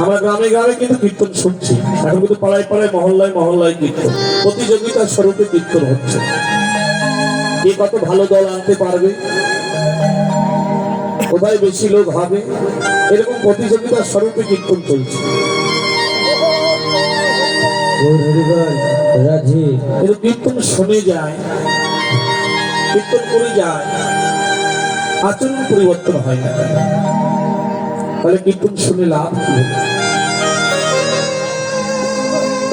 আমরা গ্রামে গ্রামে কিন্তু কীর্তন শুনছি, এখন কিন্তু পাড়ায় পাড়ায় মহল্লায় মহল্লায় কীর্তন, প্রতিযোগিতার স্বরূপে কীর্তন হচ্ছে। কে কত ভালো দল আনতে পারবে, কোথায় বেশি লোক হবে, এরকম প্রতিযোগিতার স্বরূপে কীর্তন চলছে। কিন্তু কীর্তন শুনে যায়, কীর্তন করে যায়, আচরণ পরিবর্তন হয় না। তাহলে কীর্তন শুনে লাভ কি?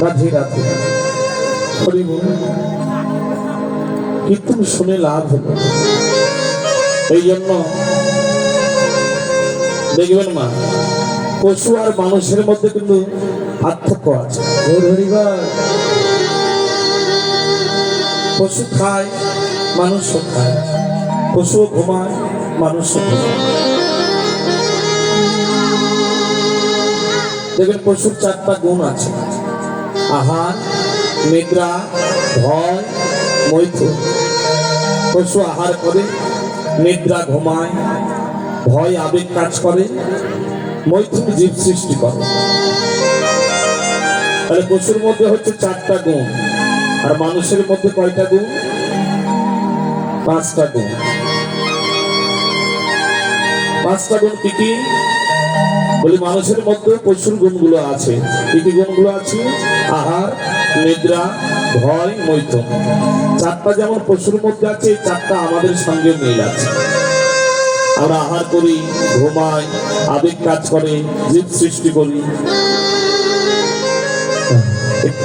রাধে রাধে, হরি বল। কীর্তন শুনে লাভ হলো, এই জন্য দেখবেন মা, পশু আর মানুষের মধ্যে কিন্তু পার্থক্য আছে। পশু খায়, মানুষও খায়, পশুও ঘুমায়, মানুষও ঘুমায়। দেখবেন পশুর 4টা গুণ আছে: আহার, নিদ্রা, ভয়, মৈথুন। পশু আহার করে, নিদ্রা ঘুমায়, ভয় আবেগ কাজ করে, মৈথুন জীব সৃষ্টি করে। তাহলে পশুর মধ্যে হচ্ছে 4টা গুণ, আর মানুষের মধ্যে কয়টা গুণ? 5টা গুণ। 5টা গুণ কি কি বলি? মানুষের মধ্যে পশুর গুণগুলো আছে। কি কি গুণগুলো আছে? আহার, নিদ্রা, ভয়, মৈথুন। 4টা যেমন পশুর মধ্যে আছে, এই 4টা আমাদের সঙ্গে মিল আছে। আমরা আহার করি, ঘুমাই, আবেগ কাজ করে, জীব সৃষ্টি করি।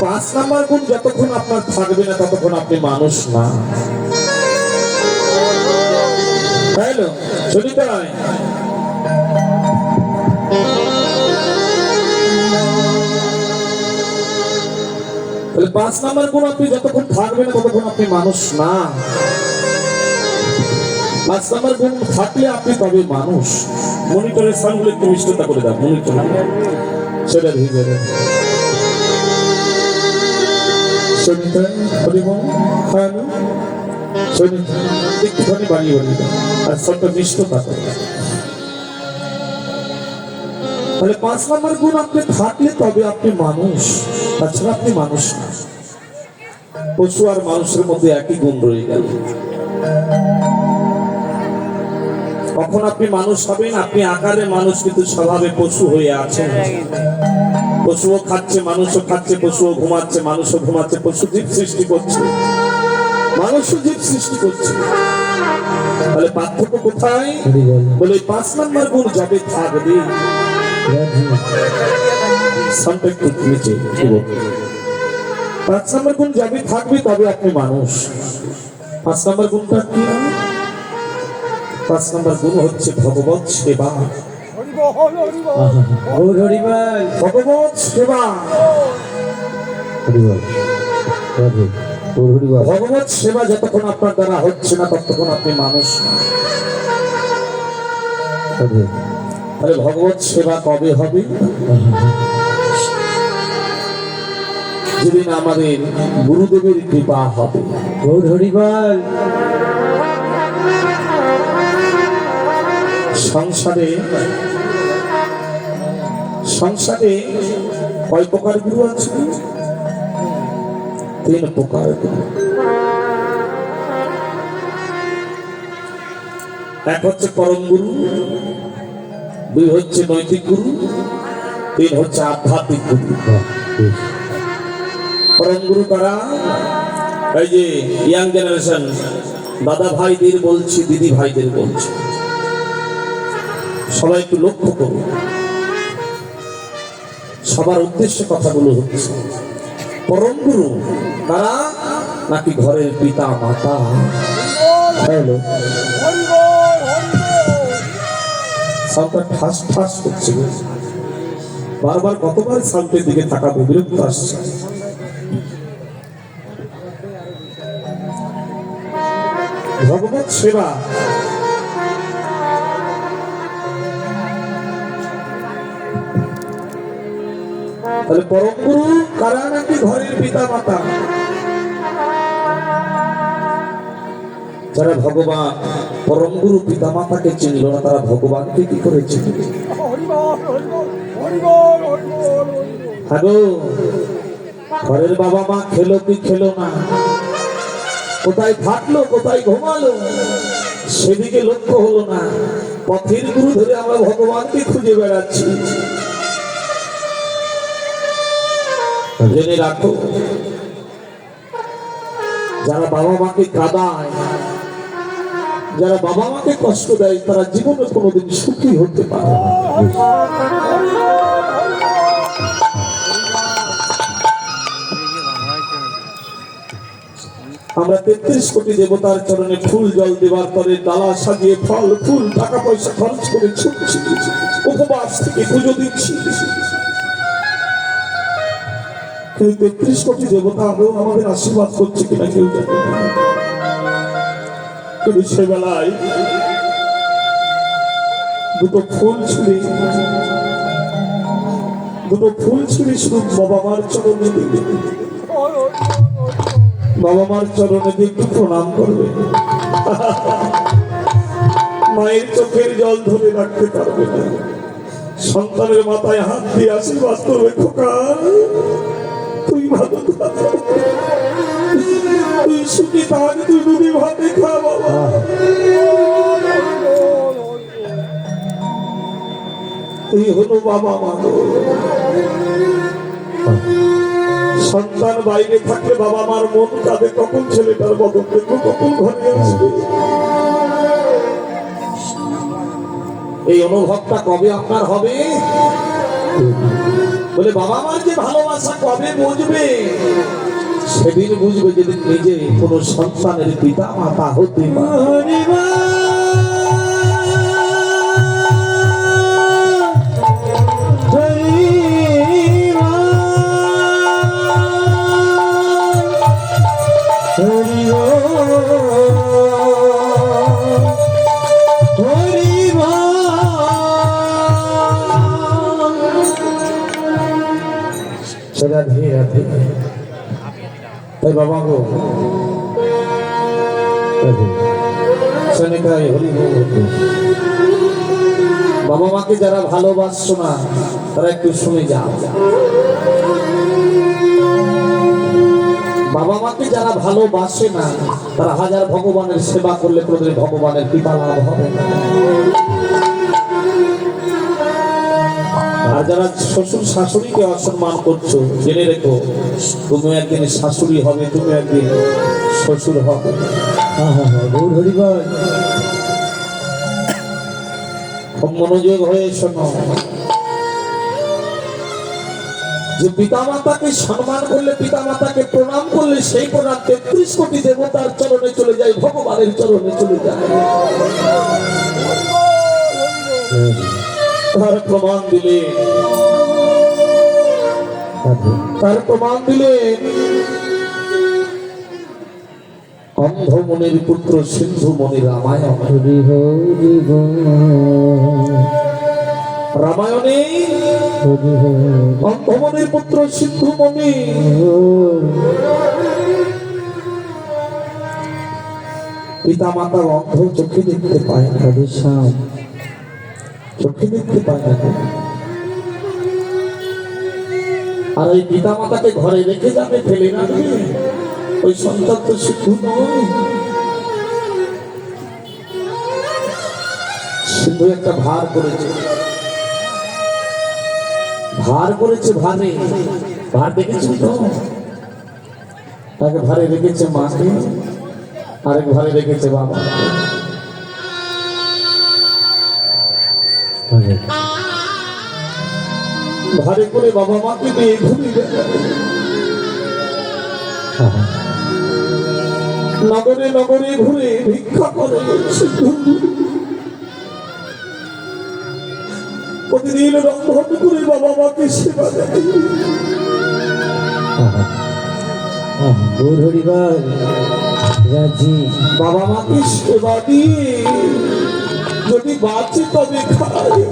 5 নাম্বার গুণ যতক্ষণ আপনার থাকবে না, ততক্ষণ আপনি মানুষ না। হ্যালো, শুনি তাই? তাহলে 5 নাম্বার গুণ আপনি যতক্ষণ থাকবে না, ততক্ষণ আপনি মানুষ না। 5 নাম্বার গুণ থাকলে আপনি তবে মানুষ। মনিটরের সাউন্ডগুলো একটু মিষ্টতা করে দাও, মনিটর সেটা দিয়ে যাবে। সনিতা, হরিবল, হ্যালো, সনিতা একটুখানি বাড়িয়ে বাড়িয়ে দাও, আর সবটা মিষ্টতা করে। তাহলে 5 নাম্বার গুণ আপনি থাকলে তবে আপনি মানুষ, তাছাড়া আপনি মানুষ না। পশু আর মানুষের মধ্যে একই গুণ রয়ে গেল। কখন আপনি মানুষ হবেন? আপনি আকারে মানুষ, কিন্তু স্বভাবে পশু হয়ে আছেন। পশুও খাচ্ছে, মানুষও খাচ্ছে, পশুও ঘুমাচ্ছে, মানুষও ঘুমাচ্ছে। পশু জীব সৃষ্টি করছে, মানুষও জীব সৃষ্টি করছে। তাহলে পার্থক্য কোথায়? বলে 5 নাম্বার গুণ যাবে থাকবে। 5 নাম্বার গুণ যাবে থাকবে, তবে আপনি মানুষ। 5 নাম্বার গুণটা কি? 5 নাম্বার গুণ হচ্ছে ভগবত সেবা। ভগবত সেবা, ভগবত সেবা যতক্ষণ আপনার দ্বারা হচ্ছে না, ততক্ষণ আপনি মানুষ না। তাহলে ভগবত সেবা কবে হবে? যেদিন আমাদের গুরুদেবের কৃপা হবে। সংসারে কয় প্রকার গুরু আছে? 3 প্রকার গুরু। এক হচ্ছে পরম গুরু, 2 হচ্ছে নৈতিক গুরু, 3 হচ্ছে আধ্যাত্মিক গুরু। পরম গুরু কারা? এই যে ইয়াং জেনারেশন দাদা ভাইদের বলছি, দিদি ভাইদের বলছি, সবাই একটু লক্ষ্য করুন। সবার উদ্দেশ্যে কথাগুলো হচ্ছে। পরম গুরু কারা? নাকি ঘরের পিতা মাতা। হ্যালো, সাউন্ডটা ঠাস ঠাস করছে, বারবার কতবার সাউন্ডের দিকে তাকাবো, বিরক্ত আসছে। ভগবত সেবা তাহলে পরম গুরু কারা? নাকি ঘরের পিতা মাতা। যারা ভগবান পরম গুরু পিতা মাতাকে চিনল না, তারা ভগবানকে কি করে চিনবে? হ্যালো, ঘরের বাবা মা খেলো কি খেলো না, কোথায় থাকলো কোথায় ঘুমালো সেদিকে লক্ষ্য হলো না। পথের গুরু ধরে আমরা ভগবানকে খুঁজে বেড়াচ্ছি। জেনে রাখো, যারা বাবা মাকে কাঁদায়, যারা বাবা মাকে কষ্ট দেয়, তারা জীবনে কোনোদিন সুখী হতে পারে না। আমরা 33 কোটি দেবতার চরণে ফুল জল দেবার পরে ডালা সাজিয়ে ফল ফুল টাকা পয়সা খরচ করে ছুটছি, উপবাস থেকে পুজো দিচ্ছি, কিন্তু 33 কোটি দেবতা আদৌ আমাদের আশীর্বাদ করছে কিনা কেউ জানে না। কিন্তু সে বেলায় দুটো ফুল ছুঁড়ে শুধু বাবা মার চরণে দিবে, বাবা মার চরণে দিয়ে একটু প্রণাম করবে। মায়ের চোখের জল ধরে রাখতে পারবে না, সন্তানের মাথায় হাত দিয়ে আশীর্বাদ করবে, খোকা তুই ভালো থাক, তুই সুখী থাক, তুই দুধি ভাতে খা বাবা। এই হলো বাবা মা। সন্তান বাইরে থাকলে বাবা মার মন কাঁদে, কখন ছেলেটার বদল দেখবো, কখন ঘরে আসবে। এই অনুভবটা কবে আপনার হবে? বলে বাবা মার যে ভালোবাসা কবে বুঝবে? সেদিন বুঝবে যেদিন নিজে কোন সন্তানের পিতা মাতা হতে পারে। রাধে রাধে। তাই বাবা গো, বাবা মাকে যারা ভালোবাসছো না তারা একটু শুনে যাও। বাবা মাকে যারা ভালোবাসে না তারা হাজার ভগবানের সেবা করলে কোনোদিন ভগবানের কৃপা লাভ হবে না। আর যারা শ্বশুর শাশুড়িকে অসম্মান করছো, জেনে রেখো তুমি একদিন শাশুড়ি হবে, তুমি একদিন শ্বশুর হবে। মনোযোগ হয়ে শোনো, যে পিতা মাতাকে সম্মান করলে, পিতা মাতাকে প্রণাম করলে, সেই প্রণাম 33 কোটি দেবতার চরণে চলে যায়, ভগবানের চরণে চলে যায়। তার প্রমাণ দিলে অন্ধমনির পুত্র সিন্ধু মনি রামায়ণে অন্ধমনির পুত্র সিন্ধু মনি পিতা মাতার অন্ধ চোখে দেখতে পায় না, চোখে দেখতে পায় না। আর ওই পিতা মাতাকে ঘরে রেখে যাবে, ফেলে না দিয়ে, ওই সন্তান তো সিন্ধু নয়। সিন্ধু একটা ভার করেছে, ভার দেখেছি তো, তাকে ভারে রেখেছে মাকে, আরেক ভারে রেখেছে বাবা। ভারে করে বাবা মাকে নিয়ে ঘুরে নগরে নগরে ঘুরে ভিক্ষা করে, প্রতিদিন রন্ধন করে বাবা মাকে সেবা দেয়। বাবা মাকে সেবা দিয়ে যদি বাঁচে তবে খায়,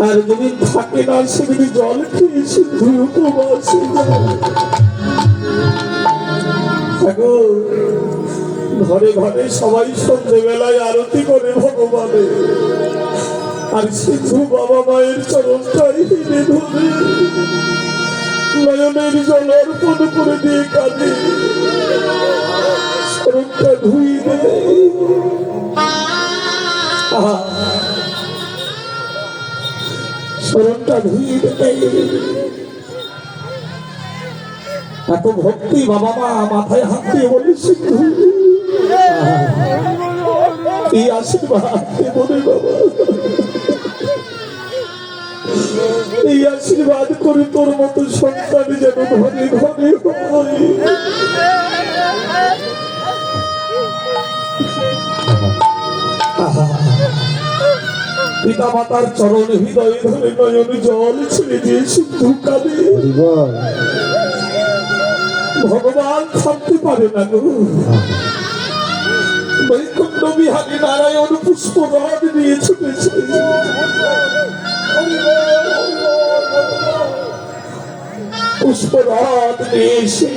আর যদি থাকে না সেদিন জল খেয়ে সিন্ধু উপবাসে যায়। ঘরে ঘরে সবাই সন্ধ্যেবেলায় আরতি করে ভগবানের, আর সিন্ধু বাবা মায়ের চরণটাই হেলে ধরে নয়নের জল অর্পণ করে দিয়ে কাঁদে, চরণটা ধুই দেয়। চরণটা ধুই দেয়। এত ভক্তি বাবা মা মাথায় হাত দিয়ে বলে সিন্ধু এই আশীর্বাদ বলে বাবা, এই আশীর্বাদ করে তোর মতো সন্তান যেন ঘরে ঘরে হয়। পিতা মাতার চরণ হৃদয়ে ধরে নয়ন জল ছেড়ে দিয়ে সিন্ধু কাঁদে। ভগবান থামতে পারে না গো। বৈকুণ্ঠ বিহারী নারায়ণ পুষ্পরাগ নিয়ে ছুটেছে। পুষ্পরাগ নিয়ে এসে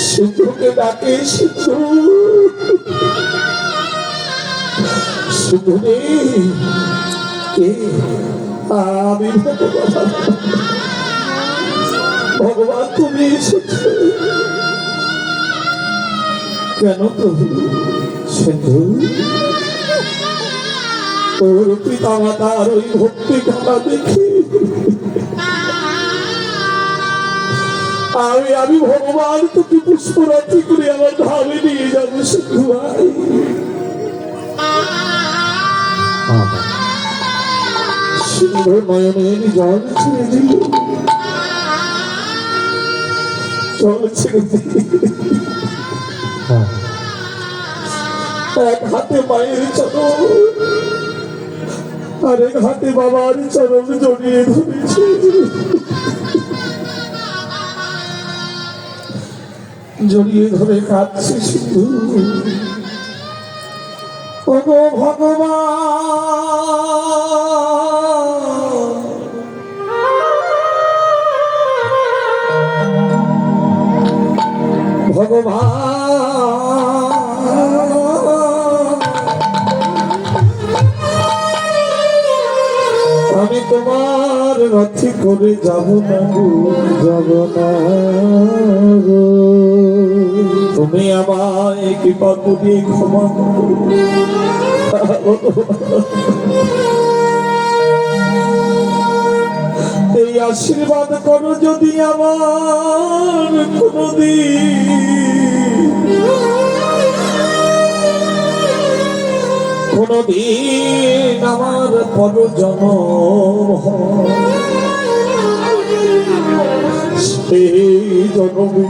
সিন্ধুকে ডাকে, সিন্ধু সিন্ধু রে, কে? আমি ভগবান। ভগবান তুমি এসেছো কেন প্রভু? সিন্ধু তোর পিতা মাতার ওই ভক্তি খেলা দেখি আমি ভগবান তোকে পুষ্পরাত্রি করে আমার ধামে নিয়ে যাবো। সিন্ধু ভাই, সিন্ধু নয়নের জল ছেড়ে দিল, জল ছেড়ে দিল। এক হাতে মায়ের চরণ আর এক হাতে বাবার চরণ জড়িয়ে ধরেছে। জড়িয়ে ধরে কাঁদছে সিন্ধু। ওগো ভগবান, ভগবান আমি তোমার রথে করে যাব না গো, যাব না গো। তুমি আমায় কৃপা করে ক্ষমা করো। এই আশীর্বাদ করো যদি আমার কোনদিন আমার পরজন্ম সেই জন্মে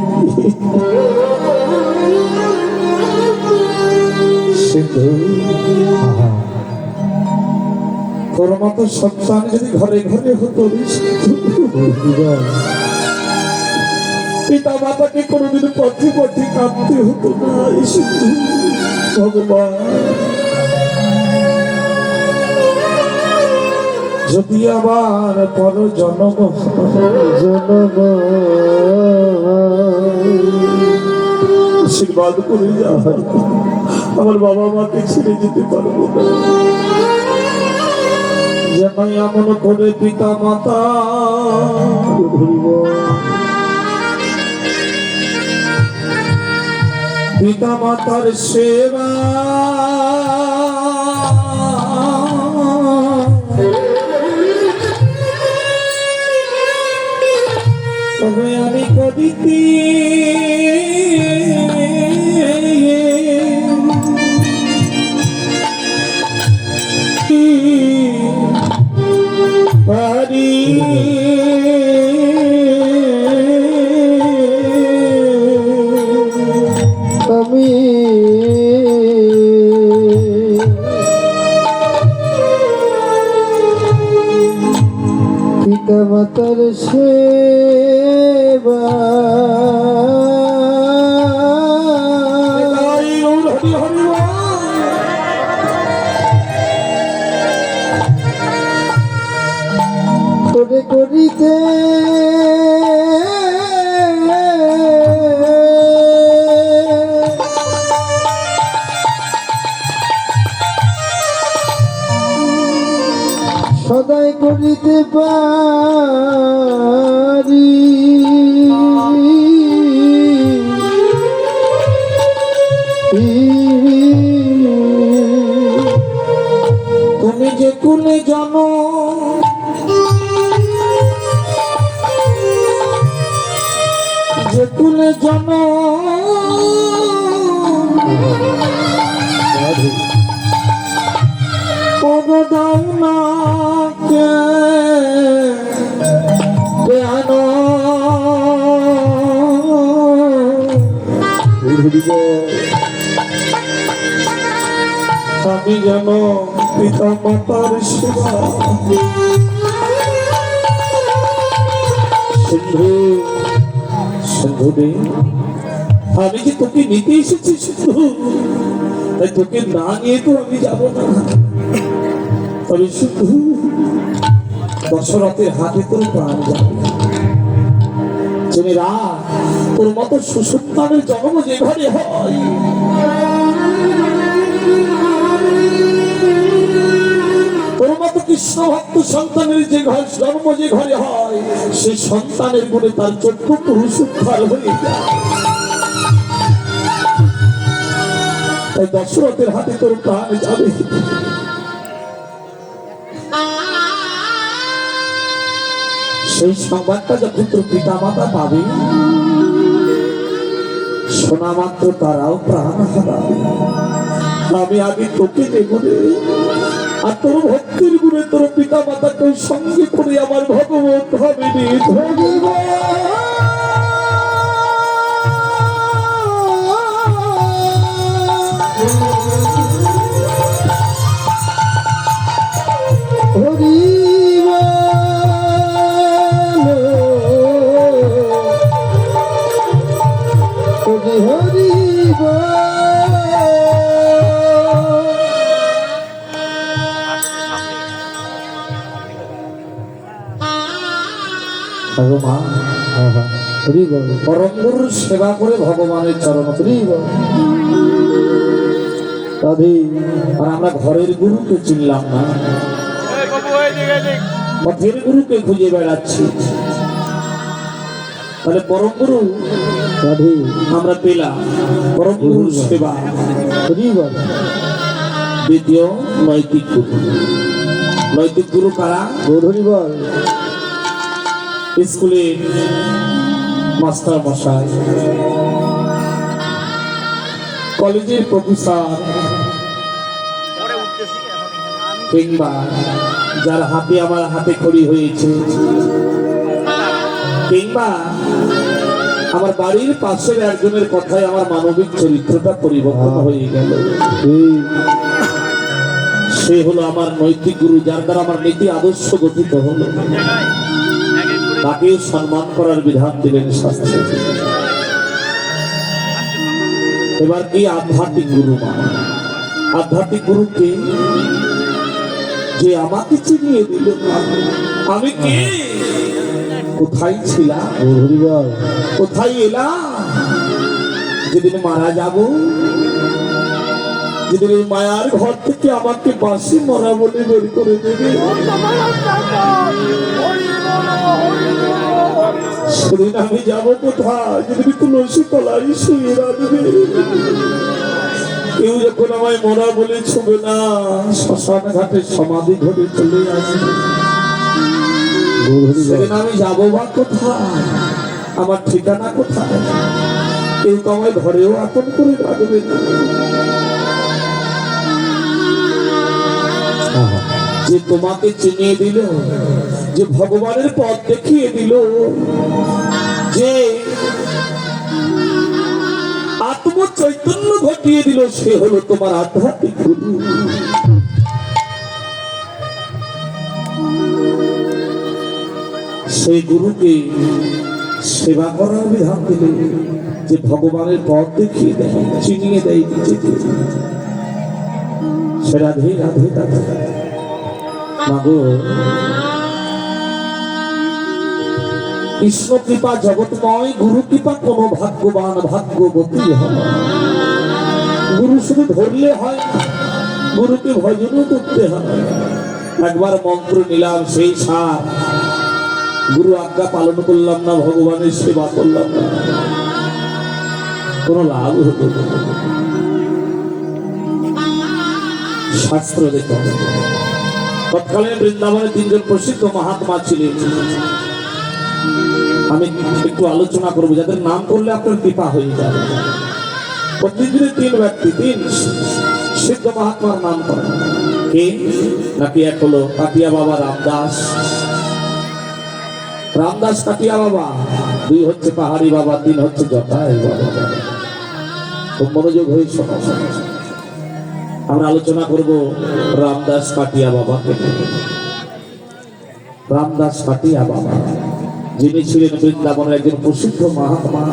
সিন্ধু তোর মতো সন্তান যদি ঘরে ঘরে হতো, পিতা মাতাকে কোনোদিন পথে পথে কাঁদতে হতো না। সিন্ধু ভগবান, যদি আবার পর জন্ম আশীর্বাদ করে যা, আমার বাবা মাকে ছেড়ে যেতে পারবো না। যেন এমন করে পিতা মাতা পিতা মাতার সেবা তবে আমি করিতে পারি। আমি পিতা মাতার সেবা করে করিতে সদাই করিতে পারি তুমি যে কুলে জানো যে কুলে জানো দাও না কেন আমি যেন পিতা মাতার সেবা সিন্ধু সিন্ধু রে আমি যে তোকে নিতে এসেছি সিন্ধু তাই তোকে না নিয়ে তো আমি যাব না তবে শুধু দশরথের হাতে তোর প্রাণ যাবে জেনে রাখ তোর মতো সুসন্তানের জন্ম যে ঘরে হয় তোর মতো কৃষ্ণ ভক্ত সন্তানের যে ঘর জন্ম যে ঘরে হয় সেই সন্তানের গুণে তার 14 পুরুষ উদ্ধার হয়ে যায় তাই দশরথের হাতে তোর প্রাণ যাবে সেই সংবাদটা যখন তোর পিতা মাতা পাবে শোনা মাত্র তারাও প্রাণ হারাবে আমি আগে তোকে দেখবে আর তোর ভক্তির গুণে তোর পিতা মাতাকে সঙ্গে করে আমার ভগবত হবে পরম গুরুর সেবা করে ভগবানের চরণ আর আমরা ঘরের গুরুকে চিনলাম না পথের গুরুকে খুঁজে বেড়াচ্ছি তাহলে পরম গুরু আমরা পেলাম পরম গুরুর সেবা দ্বিতীয় নৈতিক গুরু নৈতিক গুরু কারা স্কুলে মাস্টার মশাই কলেজের প্রফেসর কিংবা যার হাতে আমার হাতে খড়ি হয়েছে কিংবা আমার বাড়ির পাশের একজনের কথায় আমার মানবিক চরিত্রটা পরিবর্তন হয়ে গেল সে হলো আমার নৈতিক গুরু যার দ্বারা আমার নীতি আদর্শ গঠিত হলো তাকেও সম্মান করার বিধান দিলেন শাস্ত্রে এবার কি আধ্যাত্মিক গুরু আধ্যাত্মিক গুরুকে যে আমাকে চিনিয়ে দিল আমি কে কোথায় ছিলাম কোথায় এলাম যেদিন মারা যাব যেদিন এই মায়ার ঘর থেকে আমাকে বাঁশি মরা বলে বের করে দেবে সেদিন আমি যাবো কোথায় যেদিন তুলসী তলায় শুয়ে রাখবে কেউ যখন আমায় মরা বলে ছুবে না শ্মশান ঘাটে সমাধি ঘটে চলে আসবে সেদিন আমি যাবো বা কোথায় আমার ঠিকানা কোথায় কেউ তো আমায় ঘরেও আপন করে রাখবে না যে তোমাকে চিনিয়ে দিল যে ভগবানের পথ দেখিয়ে দিল যে আত্ম চৈতন্য ঘটিয়ে দিল সে হলো তোমার আধ্যাত্মিক গুরু সেই গুরুকে সেবা করার বিধান দিলে যে ভগবানের পথ দেখিয়ে দেয় চিনিয়ে দেয় নিজেকে সে রাধে রাধে দাদা মাগো কৃষ্ণ কৃপা জগৎময় গুরু কৃপা কোন ভাগ্যবান ভাগ্যবতী হয় গুরু শুধু ধরলে হয় গুরুকে ভজনও করতে হয় একবার মন্ত্র নিলাম, সেই সার গুরু আজ্ঞা পালন করলাম না, ভগবানের সেবা করলাম না, কোনো লাভ হতো না। শাস্ত্র দেখো, তৎকালীন বৃন্দাবনে তিনজন প্রসিদ্ধ মহাত্মা ছিলেন। আমি একটু আলোচনা করবো, যাদের নাম করলে আপনার কৃপা হয়ে যাবে। প্রতিদিনের তিন ব্যক্তি, তিন সিদ্ধ মহাত্মার নাম করেন। কে নাকি? এক হলো কাটিয়া বাবা রামদাস, রামদাস কাটিয়া বাবা। দুই হচ্ছে পাহাড়ি বাবা, তিন হচ্ছে জটাই বাবা। খুব মনোযোগ হয়ে শোনা। আমরা আলোচনা করব রামদাস কাটিয়া বাবাকে। রামদাস কাটিয়া বাবা, যিনি ছিলেন বৃন্দাবনের একজন প্রসিদ্ধ মহাত্মা,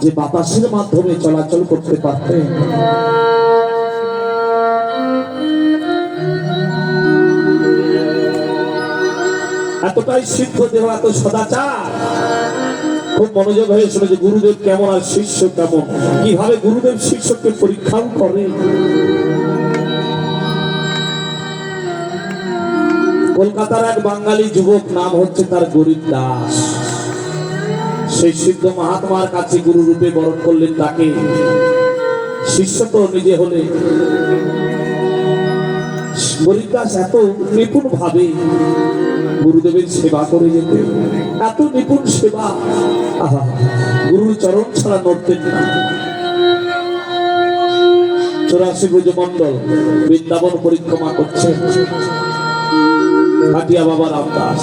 যে বাতাসের মাধ্যমে চলাচল করতে পারতেন। এতটাই সিদ্ধ দেহ, এত সদাচার। খুব মনোযোগ হয়ে শুনে যে গুরুদেব কেমন আর শিষ্য কেমন, কিভাবে গুরুদেব শিষ্যকে পরীক্ষাও করে। কলকাতার এক বাঙালি যুবক, নাম হচ্ছে তার গরিব দাস। সেই সিদ্ধ মহাত্মার কাছে গুরু রূপে বরণ করলেন তাকে। শিষ্য তো নিজে হলে। গরিব দাস এত নিপুণ ভাবে গুরুদেবের সেবা করে যেতে, এত নিপুণ সেবা, গুরুর চরণ ছাড়া নড়তেন না। 84 ব্রজমণ্ডল বৃন্দাবন পরিক্রমা করছেন কাটিয়া বাবা রামদাস।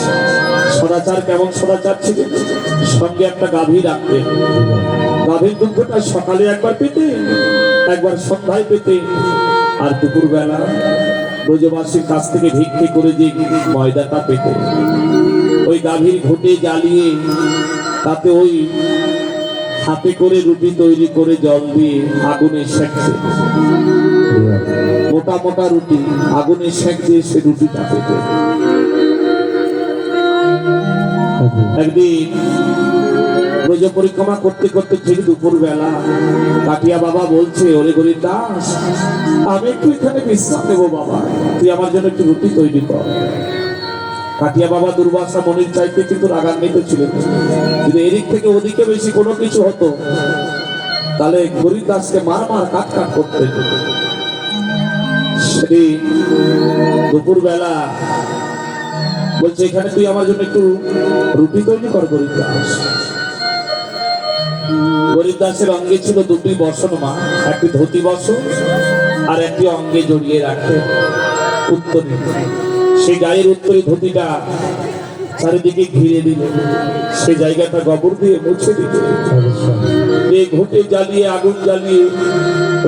সদাচার কেমন সদাচার ছিলেন, সঙ্গে একটা গাভী রাখতেন। গাভীর দুধটা সকালে একবার পেতে, একবার সন্ধ্যায় পেতে, আর দুপুর বেলা ব্রজবাসীর কাছ থেকে ভিক্ষে করে যে ময়দাটা পেতে, ওই গাভীর ঘুটে জ্বালিয়ে তাতে ওই হাতে করে রুটি তৈরি করে জল দিয়ে আগুনে সেঁকছে। মোটা মোটা রুটি আগুনে সেঁক দিয়ে সে রুটিটা পেতে। একদিন ব্রজ পরিক্রমা করতে করতে ঠিক দুপুর বেলা কাটিয়া বাবা বলছে, ওরে গরিব দাস, আমি একটু এখানে বিশ্রাম নেবো বাবা, তুই আমার জন্য একটু রুটি তৈরি কর। কাটিয়া বাবা দুর্বাসা মনির চাইতে কিন্তু রাগান্বিত ছিলেন। যদি এদিক থেকে ওদিকে বেশি কোনো কিছু হতো তাহলে গরিব দাসকে মার মার কাট কাট করতে। সেদিন দুপুর বেলা বলছে, এখানে তুই আমার জন্য একটু রুটি তৈরি কর গরিব দাস। গরিব দাসের অঙ্গে ছিল দুটি বসন মা, একটি ধুতি বসন আর একটি অঙ্গে জড়িয়ে রাখে উত্তরী। সেই গায়ের উত্তরী ধুতিটা চারিদিকে ঘিরে দিল, সে জায়গাটা গোবর দিয়ে মুছে দিল। এই ঘুটে জ্বালিয়ে আগুন জ্বালিয়ে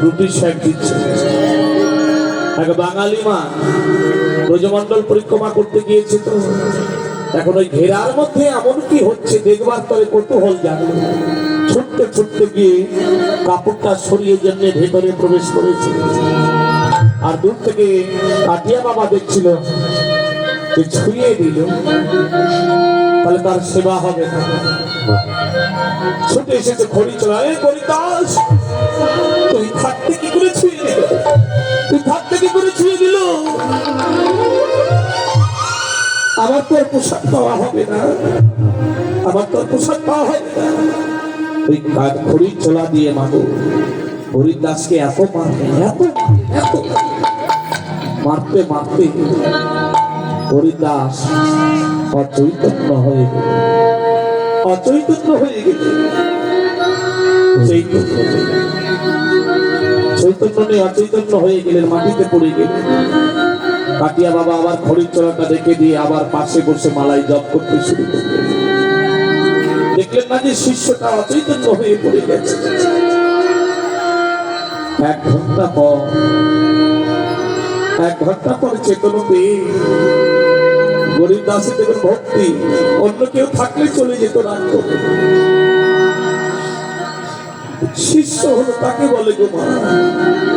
রুটি সেঁক দিচ্ছে। এক বাঙালি মা ব্রজমণ্ডল পরিক্রমা করতে গিয়েছে, তো এখন ওই ঘেরার মধ্যে এমন কি হচ্ছে দেখবার তবে কৌতূহল জানলো। ছুটতে ছুটতে গিয়ে কাপড়টা সরিয়ে জন্য ভেতরে প্রবেশ করেছে। আর দূর থেকে কাটিয়া বাবা দেখছিল, যে ছুঁয়ে দিল তাহলে তার সেবা হবে না। ছুটে এসেছে খড়ি চলা, গরিব দাস, তুই থাকতে কি করে ছুঁয়ে দিল, তুই থাকতে কি করে ছুঁয়ে দিল, আমার তো পোশাক পাওয়া হবে না, আমার তো পোশাক পাওয়া হবে না। ওই খড়ির চোলা দিয়ে মাগো গরিব দাসকে এত মারবে, এত এত মারতে মারতে গরিব দাস অচৈতন্য হয়ে গেল, অচৈতন্য হয়ে গেল। চৈতন্য নেই, অচৈতন্য হয়ে গেলেন, মাটিতে পড়ে গেলেন। কাটিয়া বাবা আবার খড়ির চোলাটা রেখে দিয়ে আবার পাশে বসে মালাই জপ করতে শুরু করলেন। দেখলেন না যে শিষ্যটা অচৈতন্য হয়ে পড়ে গেছে। 1 ঘন্টা পর চেতনা পেয়ে গরিব দাসের দেখুন ভক্তি, অন্য কেউ থাকলে চলে যেত রাগ করে। শিষ্য হলো তাকে বলে গো মা,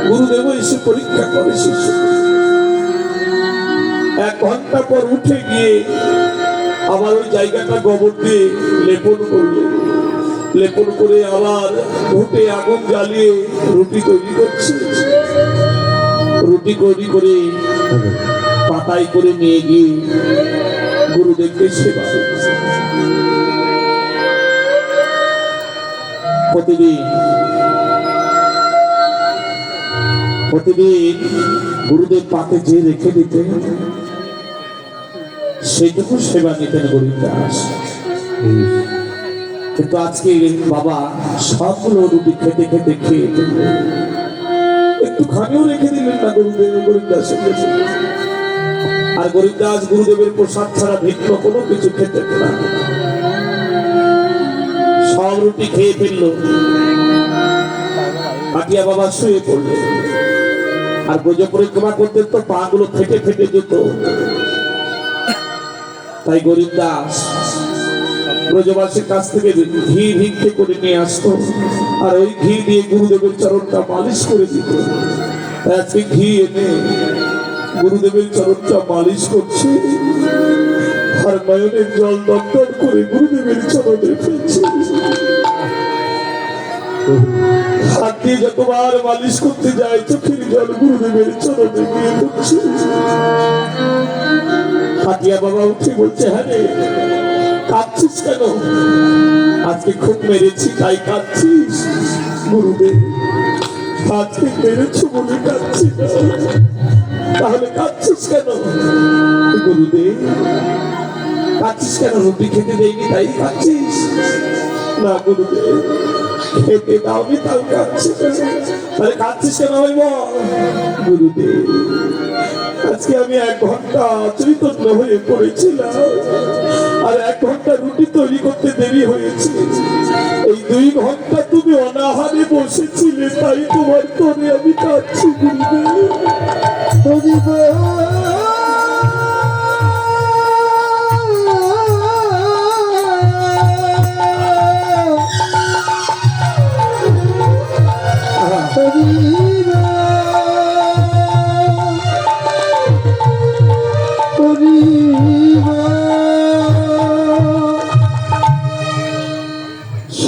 গুরুদেব এসে পরীক্ষা করে শিষ্য। 1 ঘন্টা পর উঠে গিয়ে আবার ওই জায়গাটা গোবর দিয়ে লেপন করলেন। লেপন করে আবার ঘুটে আগুন জ্বালিয়ে রুটি তৈরি করছে। রুটি তৈরি করে হাতায় করে নিয়ে গিয়ে গুরুদেবকে সেবা করছে। প্রতিদিন গুরুদেব পাতে যে রেখে দিতেন সেইটুকু সেবা নিতেন গরিব দাস। কিন্তু আজকে বাবা সবগুলো রুটি খেতে খেতে খেয়ে একটুখানিও রেখে দিলেন না গুরুদেব গরিব দাসের কাছে। আর গরিব দাস গুরুদেবের প্রসাদ ছাড়া ভিন্ন কোনো কিছু খেতেন না। সব রুটি খেয়ে ফেললো, কাটিয়া বাবা শুয়ে পড়লো। আর ব্রজ পরিক্রমা করতেন তো পা গুলো ফেটে ফেটে যেত। তাই গরিব দাস ব্রজবাসীর কাছ থেকে ঘি ভিক্ষে করে নিয়ে আসতো, আর ওই ঘি দিয়ে গুরুদেবের চরণটা মালিশ করে দিত। আজকে ঘি এনে গুরুদেবের চরণটা মালিশ করছে, আর নয়নের জল দপ্তর করে গুরুদেবের চরণে ফেলছে। হাত দিয়ে যতবার মালিশ করতে যায় চোখের জল গুরুদেবের চরণে গিয়ে পড়ছে। হাতিয়া বাবা উঠে বলছে, হ্যাঁ রে কাঁদছিস কেন? আজকে খুব মেরেছি তাই কাঁদছিস? গুরুদেব আজকে মেরেছো বলে কাঁদছি না। তাহলে কাঁদছিস কেন? গুরুদেব কাঁদছিস কেন? রুটি খেতে দেয়নি তাই কাঁদছিস? না গুরুদেব খেতে দাওনি তাও কাঁদছি। তাহলে কাঁদছিস কেন ভাই বল? গুরুদেব আজকে আমি 1 ঘন্টা চৈতন্য হয়ে পড়েছিলাম, আর 1 ঘন্টা রুটি তৈরি করতে দেরি হয়েছে। এই 2 ঘন্টা তুমি অনাহারে বসেছিলে, তাই তোমার তরে আমি কাঁদছি গুরুদেব।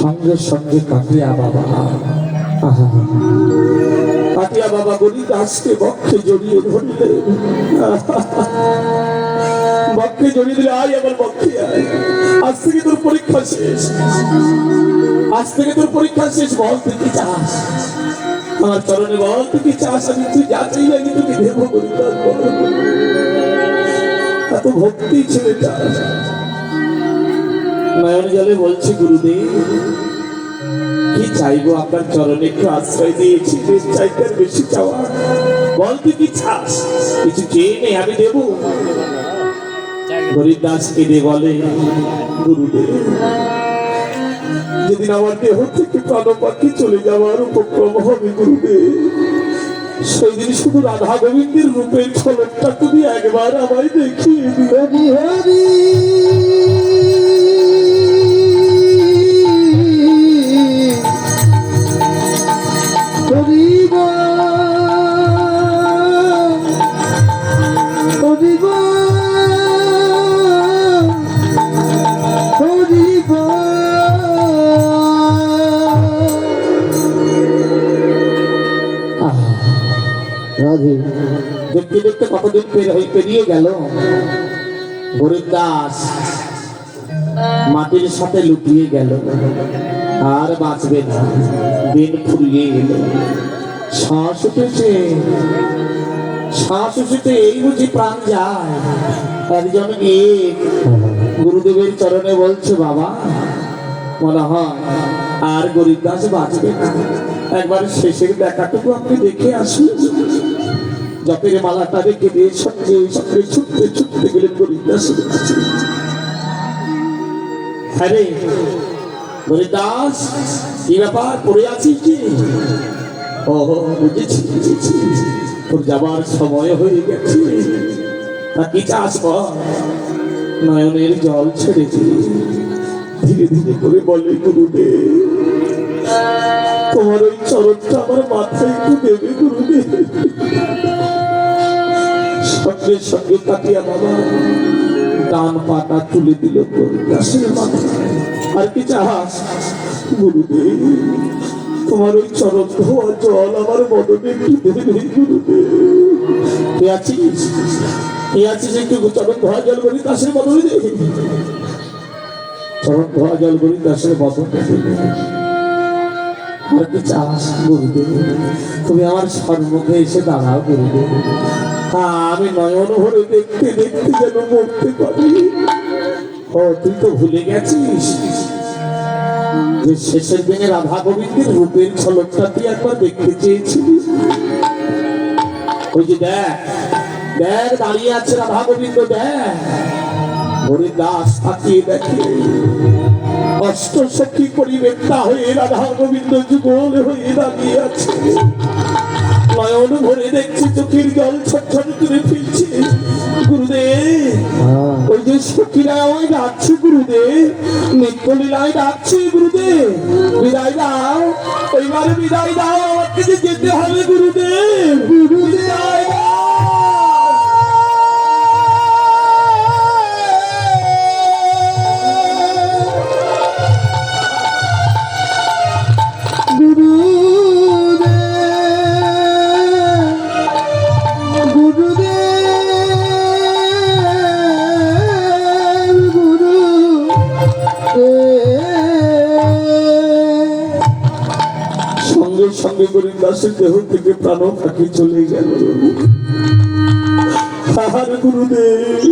সঙ্গে সঙ্গে কাটিয়া বাবা গরিব দাসকে বক্ষে জড়িয়ে ধরলে, বক্ষে জড়িয়ে দিলে, আয় আমার বক্ষে আয়, আজ থেকে তোর পরীক্ষা শেষ, আজ থেকে তোর পরীক্ষা শেষ। বল তুই কি চাস আমার চরণে, বল তুই কি চাস, আমি তুই যা চাই আমি তোকে দেবো। গরিব দাস বল, এত ভক্তি ছেলেটা নয়ন জলে বলছে, গুরুদেব কি চাইবো, আপনার চরণে একটু আশ্রয় দিয়েছি, চাইতে আর বেশি চাওয়া? বল তুই কি চাস? কিছু চেয়ে নেই, আমি দেবো। গরিব দাস কেঁদে বলে, গুরুদেব যেদিন আমার দেহ থেকে প্রাণ পাখি চলে যাওয়ার উপক্রম হবে গুরুদেব, সেই দিন শুধু রাধা গোবিন্দের রূপের ঝলকটা তুমি একবার আমায় দেখিয়ে দিবে। দেখতে দেখতে কতদিন পেরিয়ে গেল। গরিব দাস মাটির সাথে লুটিয়ে গেল, আর বাঁচবে না। দিন ফুরিয়ে গেল, শ্বাস উঠেছে, শ্বাস উঠেছে, এই বুঝি প্রাণ যায়। একজন গিয়ে গুরুদেবের চরণে বলছে, বাবা মনে হয় আর গরিব দাস বাঁচবে না, একবার শেষের দেখাটুকু আপনি দেখে আসুন। জপের মালাটা রেখে দিয়ে সঙ্গে সঙ্গে ছুটতে ছুটতে গেলেন গরিব দাসের কাছে। হ্যাঁ রে গরিব দাস, কি ব্যাপার, পড়ে আছিস কি? ও বুঝেছি বুঝেছি, তোর যাবার সময় হয়ে গেছে, তা কি চাস বল? নয়নের জল ছেড়েছি, ধীরে ধীরে করে বলে, গুরুদেব তোমার ওই চরণটা আমার মাথায় একটু দেবে গুরুদেব। সঙ্গে সঙ্গে কাটিয়া বাবা ডান পাটা তুলে দিল দাসের মাথায়। আর কি চাস? গুরুদেব তোমার ওই চরণ ধোয়া জল আমার মদনে একটু দেবে গুরুদেব। কে আছিস? এই আছিস একটু চরণ ধোয়া জল করি দাসের বদলে দে, চরণ ধোয়া জল করি দাসের বদলে দে। আর কি চাস গুরুদেব? তুমি আমার সম্মুখে এসে দাঁড়াও গুরুদেব। আমি নয়ন ভরে দেখতে দেখতে যেন মরতে পারি। ও তুই তো ভুলে গেছিস যে শেষের দিনে রাধা গোবিন্দের রূপের ঝলকটা তুই একবার দেখতে চেয়েছিলি। ওই যে দেখ দেখ দাঁড়িয়ে আছে রাধা গোবিন্দ, দেখ হরি দাস তাকিয়ে দেখে অষ্ট সখী পরিবেশটা হয়ে রাধা গোবিন্দ যুগল হয়ে দাঁড়িয়ে আছে। নয়ন ভরে দেখছে, চোখের জল ছটছট করে ফিরছে। গুরুদেব ওই যে সখীরা আমায় ডাকছে গুরুদেব, নিত্যলীলায় ডাকছে গুরুদেব, বিদায় দাও, ওইবারে বিদায় দাও, আমাকে যে যেতে হবে গুরুদেব, বিদায় দাও। সঙ্গে গরিব দাসের দেহ থেকে প্রাণ পাখি চলে গেল। আর গুরুদেব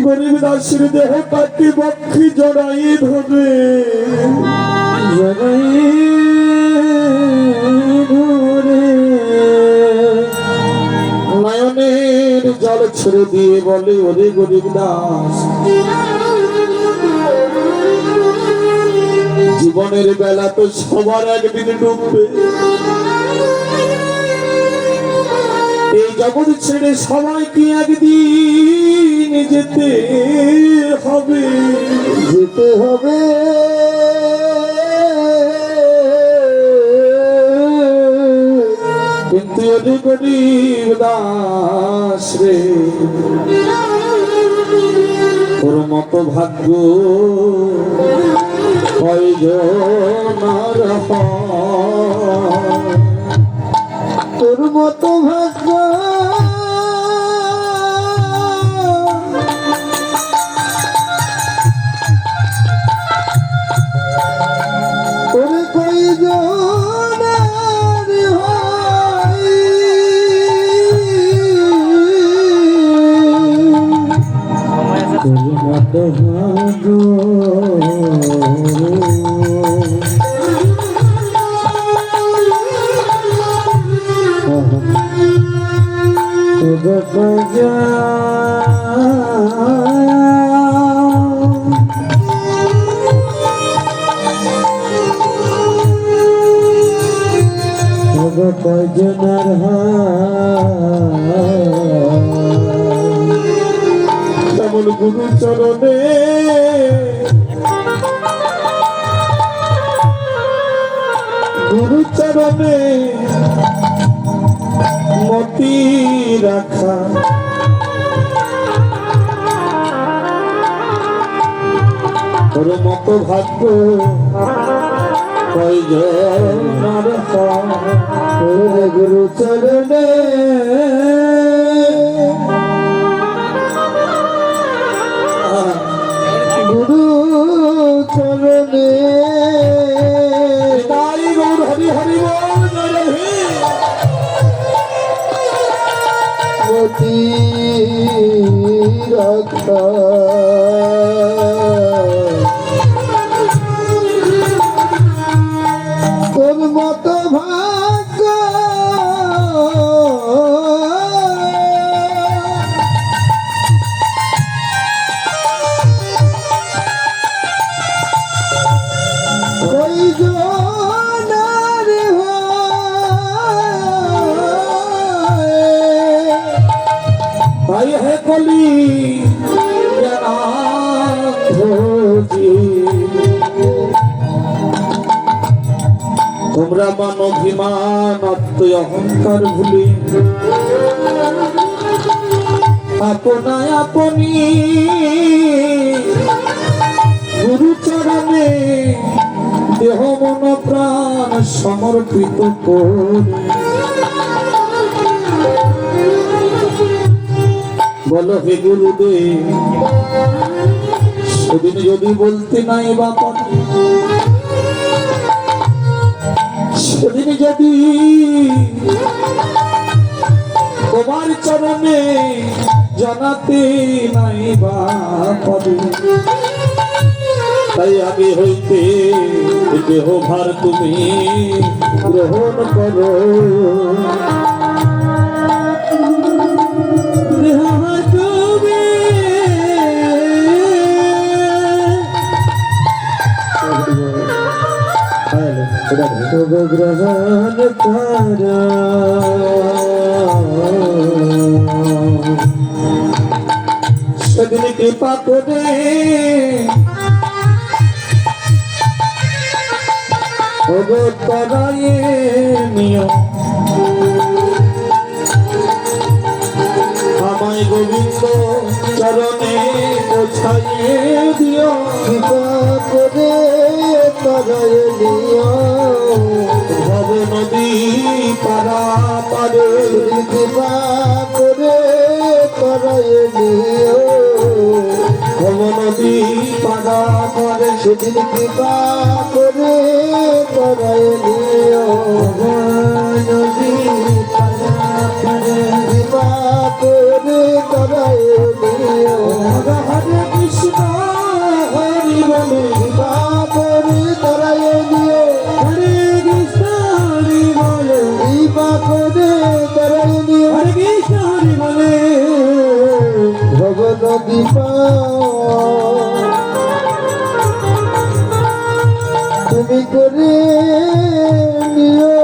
গরিব দাসের দেহ পাখি পক্ষী জড়াই ধরে নয়নের জল ছেড়ে দিয়ে বলে, ওরে গরিব দাস, জীবনের বেলা তো সবার একদিন ডুববে, এই জগৎ ছেড়ে সবাইকে একদিন যেতে হবে, যেতে হবে। কিন্তু ওরে গরিব দাস রে, তোর মতো ভাগ্য কয়জনার হয়, তোর মতো ভাগ্য তোর কয়জনার হয়, তোর মতো ভাগ্য কয়জনার কেমন গুরু চরণে গুরু চরণে মতি রাখা, তোর মতো ভাগ্য কয়জনার হয়, গুরু চরণে গুরু চরণে হরি হরি মতি রাখা, তোর মতো ভাগ্য কয়জনার হয়, হে কলি তোমরা মান অভিমান আত্ম অহংকার ভুলে আপনায় আপনি গুরু চরণে দেহ মন প্রাণ সমর্পিত করে বলো হে গুরুদেব, সেদিন যদি বলতে নাই বাপন, সেদিন যদি তোমার চরণে জানাতে নাই বাপন, তাই আগে হইতে দেহ ভার তুমি গ্রহণ করো। দেহ ভার তুমি গ্রহণ করো। সেদিন কৃপা করে তরায়ে নিও আমায় গোবিন্দ চরণে পৌঁছাইয়ে দিও। কৃপা করে তরায়ে নিও ভব নদী পারা পারে। কৃপা করে তরায়ে নিও ভব নদী পারা পারে। সেদিন কৃপা করে তরায়ে নিও নদী পারা পারে। কৃপা করে তরায়ে নিও। হরে কৃষ্ণ হরি বলে কৃপা করে তরায়ে নিও। হরে কৃষ্ণ হরি বলে কৃপা করে তরায়ে নিও। হরে কৃষ্ণ হরি বলে ভব নদী তুমি করে নিও।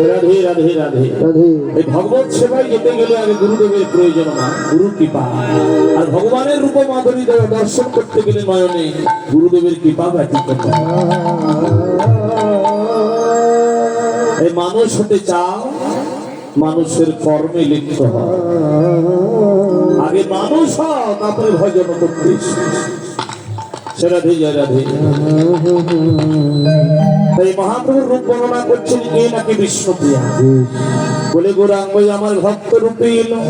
রাধে রাধে রাধে রাধে। এই ভগবত সেবায় যেতে গেলে আগে গুরুদেবের প্রয়োজন হয়, গুরুর কৃপা। আর ভগবানের রূপ মাধুরী দেব দর্শন করতে গেলে নয়নে গুরুদেবের কৃপা ব্যতীত। এই মানুষ হতে চাও, মানুষের কর্মে লিপ্ত হয়। আগে মানুষ হও, তারপরে ভজন করতে। রাধে জয় রাধে। তাই মহাপ্রভুর রূপ বর্ণনা করছেন কে নাকি বিষ্ণুপ্রিয়া। বলে গৌরাঙ্গ আমার ভক্ত রূপে এলো।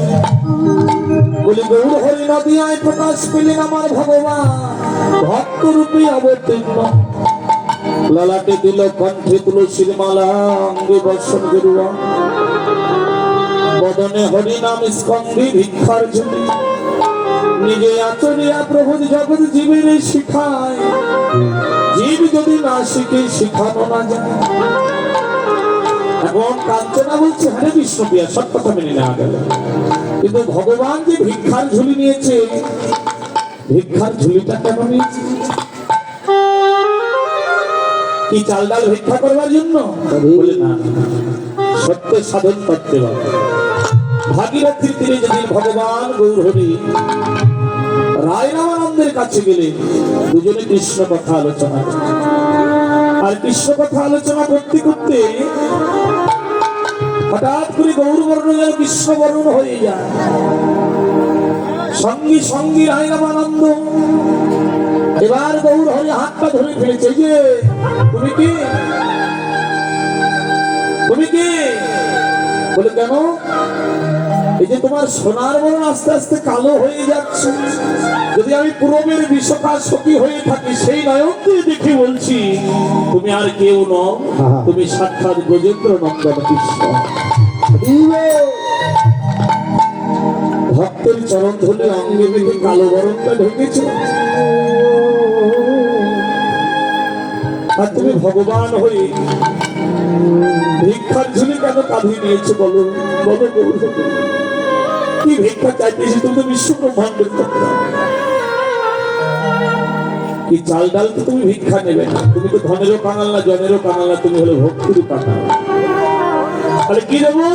বলে গৌর হরি নদিয়ায় প্রকাশ পেলেন আমার ভগবান, ভক্ত রূপে অবতীর্ণ। ললাটে দিল কণ্ঠে তুলসীর মালা, অঙ্গে বর্ষণ গেরুয়া, বদনে হরি নাম স্কন্ধে ভিক্ষার ঝুলি। নিজে আচরিয়া প্রভু জগৎ জীবের শিখায়, জীব যদি না শিখে শিখানো না যায়। এখন কাঞ্চনা বলছে হরে বিষ্ণুপ্রিয়া, সব কথা মেনে নেওয়া গেল, কিন্তু ভগবান যে ভিক্ষার ঝুলি নিয়েছে, ভিক্ষার ঝুলিটা কেন নিয়েছে? কি চাল ডাল ভিক্ষা করবার জন্য? বলে না, সত্য সাধন করতে হবে। ভাগীরথীর তীরে যেদিন ভগবান গৌর হরি রায় রামানন্দের কাছে গেলে দুজনে কৃষ্ণ কথা আলোচনা করতে। আর কৃষ্ণ কথা আলোচনা করতে করতে হঠাৎ করে গৌর বর্ণ যেন কৃষ্ণ বর্ণ হয়ে যায়। সঙ্গী সঙ্গী রায় রামানন্দ এবার গৌর হরি হাতটা ধরে ফেলেছে, যে তুমি কি, তুমি কি? বলে কেন? এই যে তোমার সোনার বরণ আস্তে আস্তে কালো হয়ে যাচ্ছে, যদি আমি পূরবের বিশ্বকা সখী হয়ে থাকি, সেই নয়ন দিয়ে দেখে বলছি তুমি আর কেউ নও, তুমি সাক্ষাৎ গজেন্দ্র নন্দন কৃষ্ণ। ভক্তের চরণ ধরে অঙ্গে বেঁধে কালো বরণটা ঢুকেছে, আর তুমি ভগবান হয়ে ভিক্ষার ঝুলি কেন কাঁধে নিয়েছো? বলো বলো গৌর, কি ভিক্ষা চাইতেছি? তুমি তো বিশ্ব ব্রহ্মাণ্ডের কথা, কি চাল ডাল তো তুমি ভিক্ষা নেবে না। তুমি তো ধনেরও কাঙাল না, জনেরও কাঙাল না, তুমি হলো ভক্তির কাঙাল। তাহলে কি দেবো?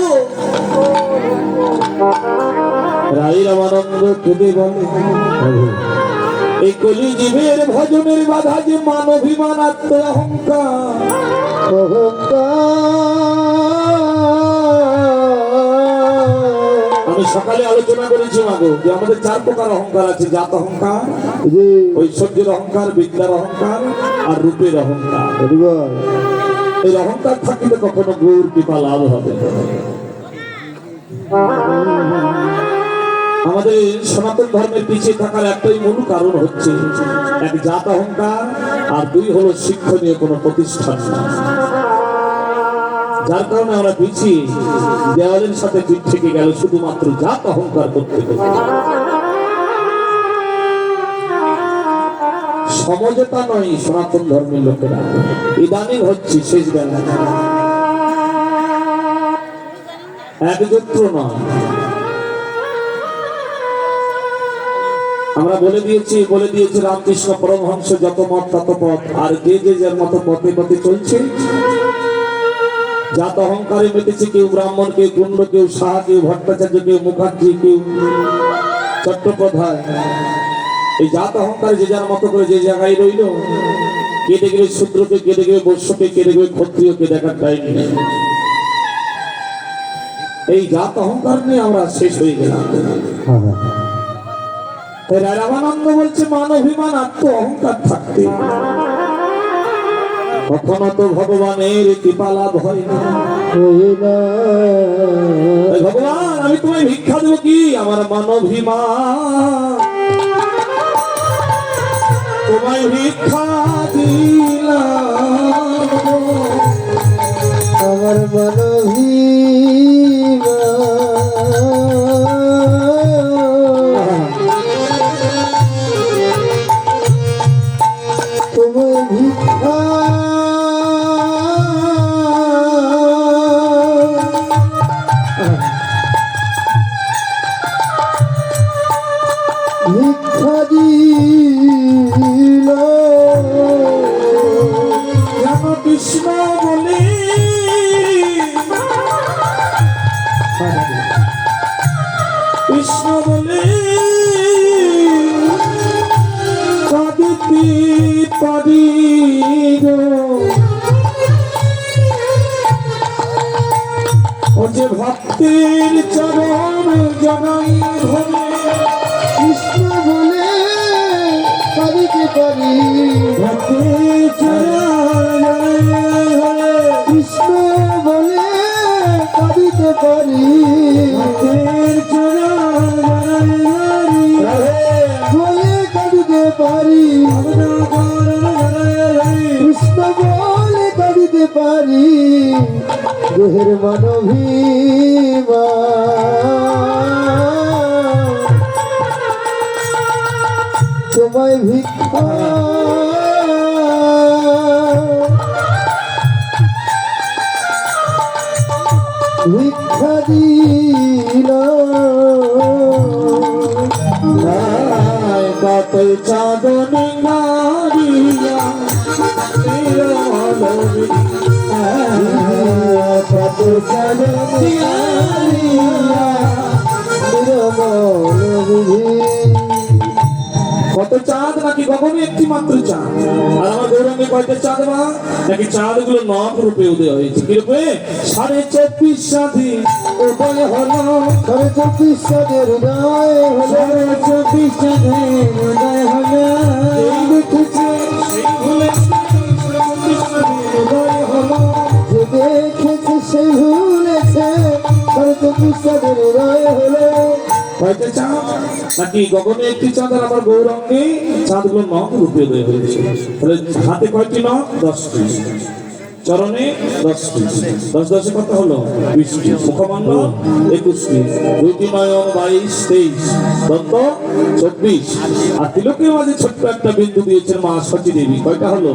রাই রামানন্দ কেঁদে বলে, এই কলি জীবের ভজনের বাধা যে মান অভিমান আত্ম অহংকার। আমি সকালে আলোচনা করেছি মাগো, যে আমাদের চার প্রকার অহংকার আছে। জাত অহংকার, ঐশ্বর্যের অহংকার, বিদ্যার অহংকার, আর রূপের অহংকার। এই অহংকার থাকিলে কখনো গৌর কৃপা লাভ হবে। আমাদের সনাতন ধর্মের পিছিয়ে থাকার একটাই মূল কারণ হচ্ছে এক জাত অহংকার, আর দুই হলো শিক্ষণীয় কোনো প্রতিষ্ঠান না। যার কারণে আমরা পিছিয়ে দেওয়ালের সাথে পিঠ থেকে গেল শুধুমাত্র জাত অহংকার করতে করতে। সমঝোতা নয় সনাতন ধর্মের লোকেরা, ইদানিং হচ্ছে শেষ বেলা, একজোত্র নয়। আমরা বলে দিয়েছি রামকৃষ্ণ পরমহংস যত মত তত পথ, আর যে যার মতো পথে পথে চলছে। জাত অহংকারে মেতেছে কেউ ব্রাহ্মণ, কেউ কুণ্ড, কেউ সাহা, কেউ ভট্টাচার্য, কেউ মুখার্জি, কেউ চট্টোপাধ্যায়। এই জাত অহংকারে যে যার মতো করে যে জায়গায় রইল, কে দেখবে শূদ্রকে, কে দেখবে বৈশ্যকে, কে দেখবে ক্ষত্রিয়কে দেখার টাইম নেই। এই জাত অহংকার নিয়ে আমরা শেষ হয়ে গেলাম। তাই রামানন্দ বলছে মান অভিমান আত্ম অহংকার থাকতে কখনো তো ভগবানের কৃপা লাভ হয় না। ভগবান আমি তোমায় ভিক্ষা দেবো কি? আমার মান অভিমান, তোমায় ভিক্ষা দিলাম, আমার মান তোমায় ভিক্ষা দিল যেন কৃষ্ণ বলে কৃষ্ণ বলে কাঁদিতে পারি গো। ও যে ভক্তের চরণ জনাই ধরে কৃষ্ণ বলে কাঁদিতে পারি, ভক্তের চরণ ধরে কৃষ্ণ বলে কাঁদিতে পারি, ভক্তের চরণ বলে কাঁদিতে পারি, কৃষ্ণ বলে কাঁদিতে পারি, দেহের মানবীমান তোমায় ভিক্ষা ভিক্ষা দিল কত চাঁদনি নারিয়া কত চাঁদনিয়া নিরমল বিধি। কত চাঁদ নাকি গগনে একটি মাত্র চাঁদ, আর আমার গৌরঙ্গে কয়টা চাঁদ মা? নাকি চাঁদ গুলো নব রূপে উদয় হয়েছে। কি রূপে? 24.5 সাধে উদয় হলো, 24 সাদের উদয় হলো, 24 সাধে উদয় হলো। এই দেখেছে সেই ভুলেছে, 24 সাধে উদয় হলো। যে দেখেছে সেই ভুলেছে, 24 সাদের উদয় হলো। কয়টা চাঁদ? নাকি গগনে একটি চাঁদ, আর আমার গৌরঙ্গে চাঁদগুলো নব রূপে উদয় হয়েছে। তাহলে হাতে কয়টি নব? 10টি, চরণে 10টি, 10 10 কত হলো? 20টি, মুখমণ্ডল 21টি, দুইটি নয়ন 22 23, দন্ত 24, আর তিলকের মাঝে ছোট্ট একটা বিন্দু দিয়েছেন মা সতী দেবী। কয়টা হলো?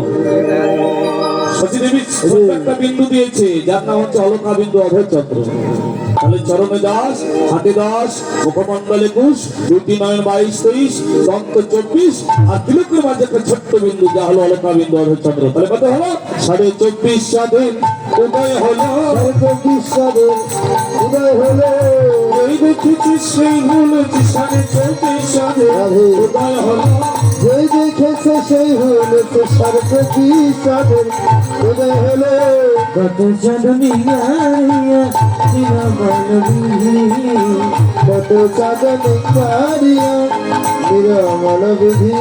সতী দেবী ছোট্ট একটা বিন্দু দিয়েছে, যার নাম হচ্ছে অলকা বিন্দু অভয় চক্র। তাহলে চরণে 10, হাতে 10, মুখমণ্ডল 21, দুটি নয়ন 22 23, দন্ত 24, আর তিলকের মাঝে একটা ছোট্ট বিন্দু, যা হলো অলকা বিন্দু অভয় চক্র। তাহলে কত হলো? 24.5 স্বাধীন উদয় হলো, 24 সাদের উদয় হলো। এই দেখেছি সেই ভুলেছি, 24.5 স্বাধীন উদয় হলো। যে দেখেছে সেই হলেছে, 24 সাদের উদয় হলো। কত চাঁদনি নারিয়া নিরমল বিধি, কত চাঁদনি নারিয়া নিরমল বিধি,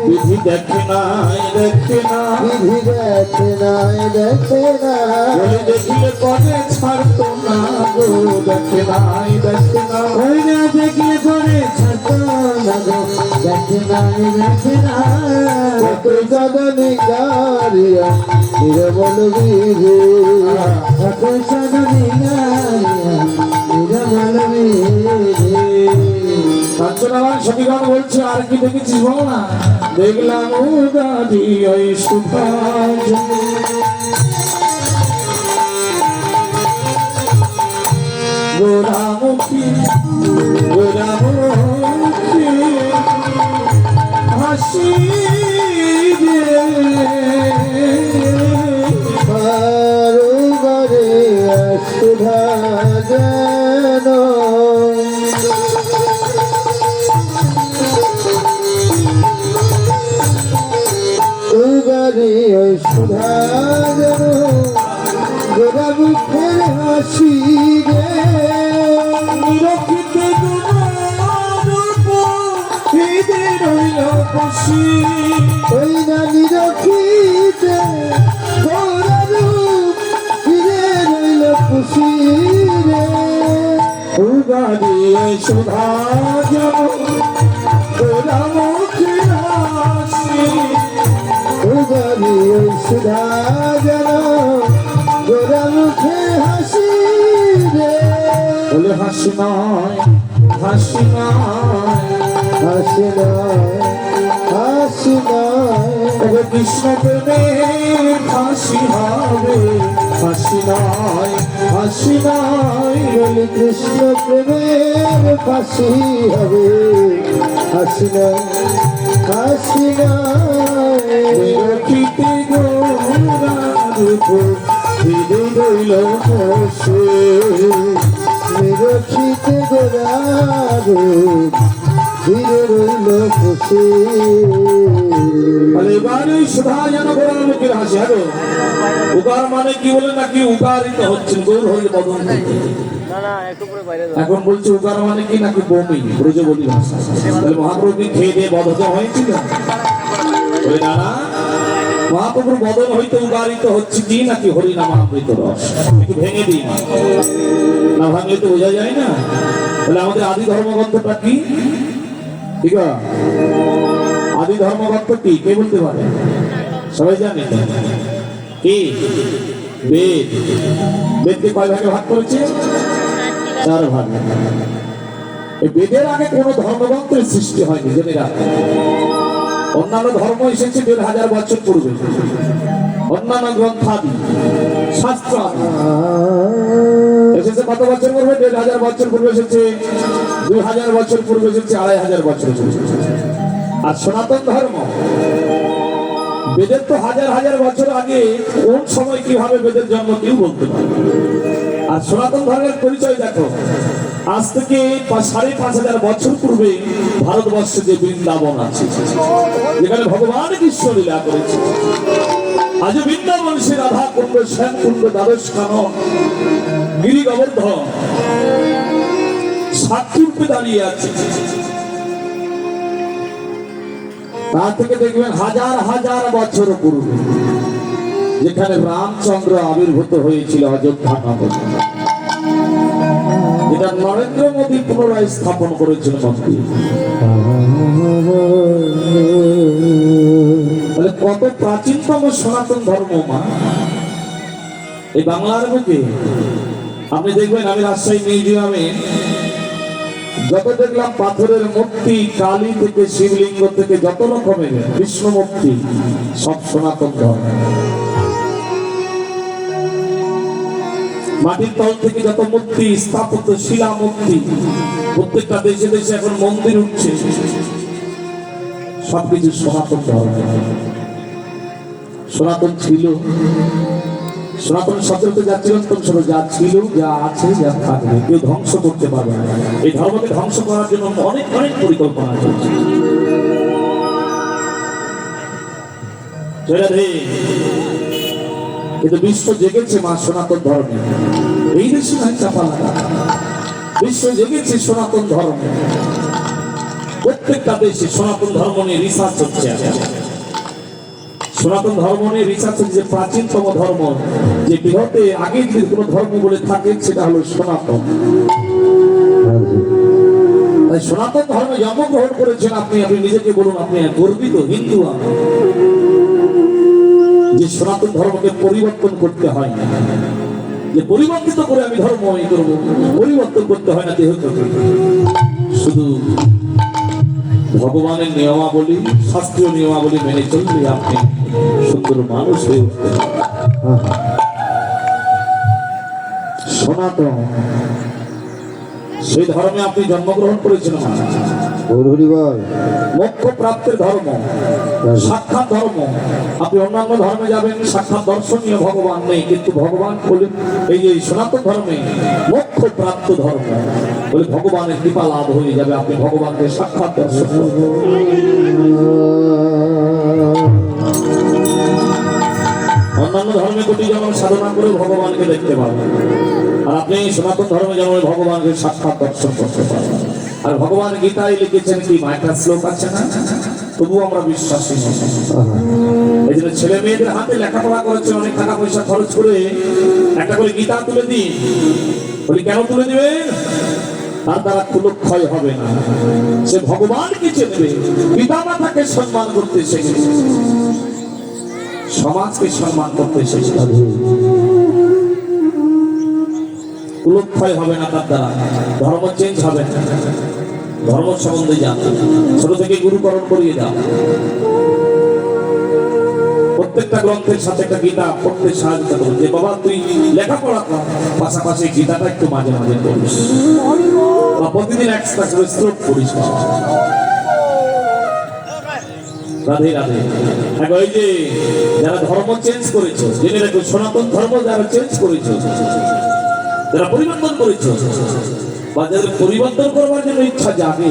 বিধি দেখে নাই দেখে না, বিধি দেখে নাই দেখে না, বলে দেখিলে পদে ছাড়তো না গো, দেখে নাই দেখে না। ওই না দেখলে পরে ছাড়তো না গো, দেখে নাই দেখে না। কত সাধনে গারিয়া নিরবল বিধি, কত সাধনে গারিয়া নিরবল বিধি। কাঞ্চনাবান সখীগণ বলছে, আর কি দেখেছিস বল না? দেখলাম উগাদি ওই সুভাষ, গোরামুখী গোরামুখী হাসি রে। বারো বারে সুধা যেন উগারে সুধা যেন গোরা মুখের হাসি রে। নিরখিতে গুণরূপ হৃদে রইল বসি, ওই না নিরখিতে গোরা রূপ ফিরে রইল খুশি রে। উগাদি ওই সুধা যেন গোরামুখী হাসি। উগারে সুধা যেন গোরা মুখে হাসি রে। বলে হাসি নয় হাসি নয়, হাসি নয় হাসি নয়, তবে কৃষ্ণ প্রেমে হাসি হবে। হাসি নয় হাসি নয়, বলি কৃষ্ণ প্রেমের ফাঁসি হবে। হাসি নয় হাসি নয়, নিরখিতে গোরারূপ হৃদে রইল বসে। নিরক্ষিত গোরা রূপ ধীরে রইল খুশি। তাহলে এবার ওই সুধা যেন গোরামুখীর হাসি হবে। উগার মানে কি বলে নাকি উগারিত হচ্ছেন গৌর হরি বদন থেকে। এখন বলছে উগার মানে কি নাকি বমি, ব্রজবলী ভাষা। তাহলে মহাপ্রভু কি খেয়ে দিয়ে বদহত হয়েছিল? বলে না না, মহাপ্রভুর বদন হইতে উগারিত হচ্ছে কি নাকি হরিনামামৃত রস। একটু ভেঙে দিই, না ভাঙলে তো বোঝা যায় না। তাহলে আমাদের আদি ধর্মগ্রন্থটা কি? ঠিক আছে, আদি ধর্মগ্রন্থ কি কে বলতে পারে? সবাই জানে কি? বেদ। বেদকে কয় ভাগে ভাগ করেছে? 4 ভাগ। এই বেদের আগে কোনো ধর্মগ্রন্থের সৃষ্টি হয়নি, জেনে রাখেন। অন্যান্য ধর্ম এসেছে 1500 বছর পূর্বে, অন্যান্য গ্রন্থাদি শাস্ত্র এসেছে কত বছর পূর্বে? 1500 বছর পূর্বে এসেছে, 2000 বছর পূর্বে এসেছে, 2500 বছর এসেছে। আর সনাতন ধর্ম বেদের তো হাজার হাজার বছর আগে, কোন সময় কিভাবে বেদের জন্ম কেউ বলতে পারে। আর সনাতন ধর্মের পরিচয় দেখো, আজ থেকে 5,500 বছর পূর্বে ভারতবর্ষে যে বৃন্দাবন আছে, যেখানে ভগবান কৃষ্ণ লীলা করেছে। আজ বৃন্দাবন সে রাধা কুণ্ড, শ্যাম কুণ্ড, দ্বাদশ কানন, গিরি গোবর্ধন সাক্ষী রূপে দাঁড়িয়ে আছে। তা থেকে দেখবেন হাজার হাজার বছর পূর্বে যেখানে রামচন্দ্র আবির্ভূত হয়েছিল অযোধ্যা নগর, যেটা নরেন্দ্র মোদী পুনরায় স্থাপন করেছিল মন্দির। তাহলে কত প্রাচীনতম সনাতন ধর্ম মা এই বাংলার বুকে। আপনি দেখবেন, আমি রাজশাহী মিউজিয়ামে যত দেখলাম পাথরের মূর্তি, কালী থেকে শিবলিঙ্গ থেকে যত রকমের বিষ্ণু মূর্তি, সব সনাতন ধর্ম। মাটির তল থেকে যত মূর্তি, স্থাপত্য, শিলা মূর্তি, প্রত্যেকটা দেশে দেশে এখন মন্দির উঠছে, সবকিছু সনাতন ধর্ম। সনাতন ছিল, সনাতন শব্দতে যা চিরন্তন ছিল, যা ছিল, যা আছে, যা থাকবে, কেউ ধ্বংস করতে পারবে না। এই ধর্মকে ধ্বংস করার জন্য অনেক অনেক পরিকল্পনা চলছে। কিন্তু বিশ্ব জেগেছে মা সনাতন ধর্মে। এই দেশে নয় চাপা লাগা, বিশ্ব জেগেছে সনাতন ধর্মে। প্রত্যেকটা দেশে সনাতন ধর্ম নিয়ে রিসার্চ হচ্ছে। সনাতন ধর্ম নিয়ে রিসার্চ যে প্রাচীনতম ধর্ম, যে বৃহতে আগে যদি কোনো ধর্ম বলে থাকে সেটা হলো সনাতন। তাই সনাতন ধর্মে জন্মগ্রহণ করেছেন আপনি, আপনি নিজেকে বলুন আপনি গর্বিত হিন্দু। আমি যে সনাতন ধর্মকে পরিবর্তন করতে হয় না, যে পরিবর্তিত করে আমি ধর্ম করবো, পরিবর্তন করতে হয় না দেহ থেকে, শুধু ভগবানের নিয়মাবলী শাস্ত্রীয় নিয়মাবলী মেনে চললে আপনি সুন্দর মানুষ হয়ে উঠতে সনাতন সেই ধর্মে আপনি জন্মগ্রহণ করেছেন। মোক্ষ প্রাপ্তির ধর্ম, সাক্ষাৎ ধর্ম। আপনি অন্যান্য ধর্মে যাবেন, সাক্ষাৎ দর্শনীয় ভগবান নেই, কিন্তু ভগবান বলে এই যে সনাতন ধর্মে মোক্ষ প্রাপ্ত ধর্ম বলে ভগবানের কৃপা লাভ হয়ে যাবে, আপনি ভগবানকে সাক্ষাৎ দর্শন করবেন। অন্যান্য ধর্মে কোটি জন্ম সাধনা করে ভগবানকে দেখতে পাবেন, আর আপনি সনাতন ধর্মে জন্মে ভগবানকে সাক্ষাৎ দর্শন করতে পারবেন। আর ভগবান গীতায় লিখেছেন কি, একটা শ্লোক আছে না, তবু আমরা বিশ্বাসী নই। এই জন্য ছেলে মেয়েদের হাতে লেখাপড়া করেছে, অনেক টাকা পয়সা খরচ করে একটা করে গীতা তুলে দিন। বলি কেন তুলে দিবেন? তার দ্বারা কুলক্ষয় হবে না, সে ভগবানকে চেনবে, পিতা মাতাকে সম্মান করতে শিখেছে, সমাজকে সম্মান করতে শিখেছে, কুলক্ষয় হবে না তার দ্বারা, ধর্ম চেঞ্জ হবে না। ধর্ম সম্বন্ধে জানতে ছোট থেকে গুরুকরণ করিয়ে দাও। প্রত্যেকটা গ্রন্থের সাথে একটা গীতা পড়তে সাহায্য করো, যে বাবা তুই লেখাপড়া কর, পাশাপাশি গীতাটা একটু মাঝে মাঝে পড়িস, বা প্রতিদিন এক্সট্রা করে শ্লোক পড়িস। রাধে রাধে। ওই যে যারা ধর্ম চেঞ্জ করেছে, জেনে রাখো সনাতন ধর্ম যারা চেঞ্জ করেছে, যারা পরিবর্তন করেছে, বা যাদের পরিবর্তন করবার জন্য ইচ্ছা জাগে,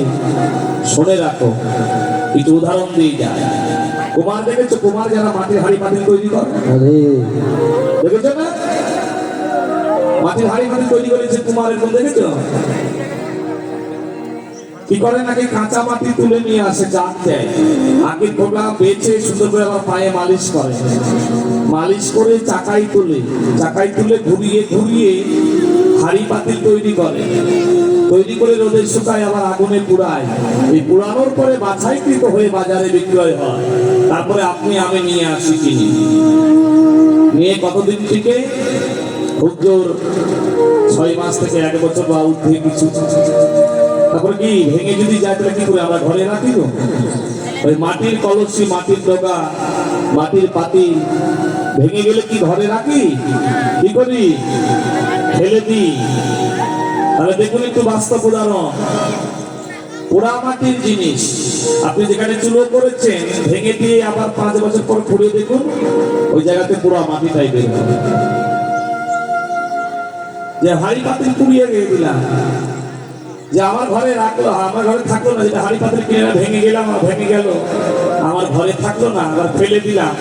শুনে রাখো একটু উদাহরণ দিয়ে যায়। কুমার দেখেছো? কুমার যারা মাটির হাড়ি পাতিল তৈরি করে, দেখেছো না? মাটির হাড়ি পাতিল তৈরি করেছে কুমার, এরকম দেখেছো? কি করে নাকি কাঁচা মাটি তুলে নিয়ে আসে, চাক দেয়, আগে খোলা বেচে সুন্দর করে আবার পায়ে মালিশ করে, মালিশ করে চাকাই তুলে ঘুরিয়ে ঘুরিয়ে হাড়ি পাতিল তৈরি করে, তৈরি করে রোদে শুকায়, আবার আগুনে পুড়ায়। এই পুড়ানোর পরে বাছাইকৃত হয়ে বাজারে বিক্রয় হয়। তারপরে আপনি আমি নিয়ে আসি, কিনি, নিয়ে কতদিন থেকে খুব জোর 6 মাস থেকে 1 বছর বা ঊর্ধ্বে কিছু। তারপরে কি ভেঙে যদি যায় তাহলে কি করে আমরা ঘরে রাখি? ওই মাটির কলসি, মাটির ডগা, মাটির পাতিল ভেঙে গেলে কি ঘরে রাখি? কি করি? ফেলে দিই। তাহলে দেখুন একটু বাস্তব উদাহরণ, পোড়া মাটির জিনিস আপনি যেখানে চুলো করেছেন ভেঙে দিয়ে আবার 5 বছর পর খুঁড়ে দেখুন, ওই জায়গাতে পোড়া মাটিটাই বের হবে। যে হাড়ি পাতিল পুড়িয়ে গিয়ে দিলাম, যে আমার ঘরে রাখলো, আমার ঘরে থাকলো না, যেটা হাড়ি পাতিল কিনে ভেঙে গেলাম, ভেঙে গেল, আমার ঘরে থাকলো না, আবার ফেলে দিলাম।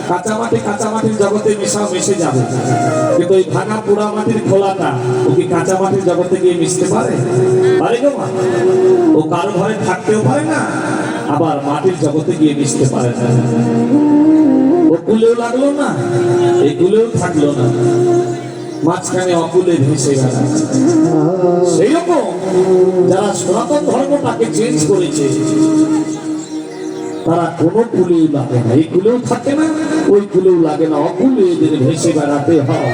কাঁচা মাটির জগতে মিশে যাবে, কিন্তু ওই ভাঙা পোড়া মাটির খোলাটা ও কি কাঁচা মাটির জগতে গিয়ে মিশতে পারে? পারে গো মা? ও কারো ঘরে থাকতেও পারে না, আবার মাটির জগতে গিয়ে মিশতে পারে না। ও কুলেও লাগলো না, এই কুলেও থাকলো না, মাঝখানে অকুলে ভেসে গেল। সেই রকম যারা সনাতন ধর্মটাকে চেঞ্জ করেছে, তারা কোনো কুলেও লাগে না, এই কুলেও থাকে না, ওই কুলেও লাগে না, অকুলে এদের ভেসে বেড়াতে হয়।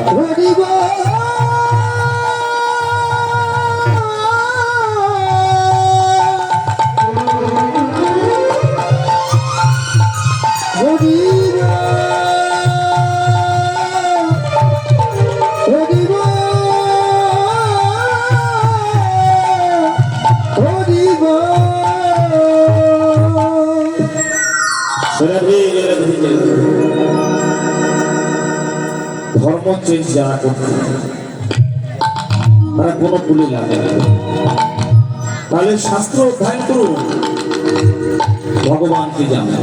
ধর্ম চেঞ্জ যারা করছে তারা কোনো কুলে লাগে না। তাহলে শাস্ত্র অধ্যয়ন করুন, ভগবানকে জানেন।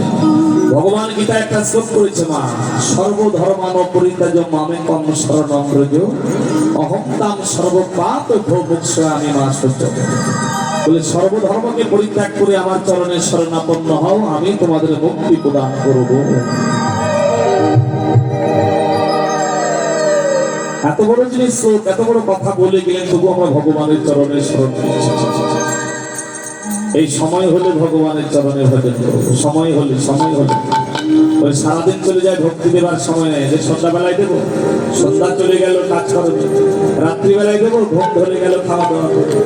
ভগবান গীতা একটা শ্লোক করেছে, মা সর্বধর্মান পরিত্যাজ্য মামেকং শরণং ব্রজ অহং তাং সর্বপাপ ভোমুক্ষু আমি মা সহ্য। বলে সর্বধর্মকে পরিত্যাগ করে আমার চরণে শরণাপন্ন হও, আমি তোমাদের মুক্তি প্রদান করব। এত বড় জিনিস শ্লোক, এত বড় কথা বলে গেলেন, তবু আমরা ভগবানের চরণে স্মরণ করছি। এই সময় হলে ভগবানের চরণে ভজন করবো, সময় হলে ওই সারাদিন চলে যায়, ভক্তি দেবার সময় নেই। যে সন্ধ্যাবেলায় দেবো, সন্ধ্যা চলে গেল কাজ করবে, রাত্রিবেলায় দেবো, ঘুম ধরে গেল খাওয়া দাওয়া করবে।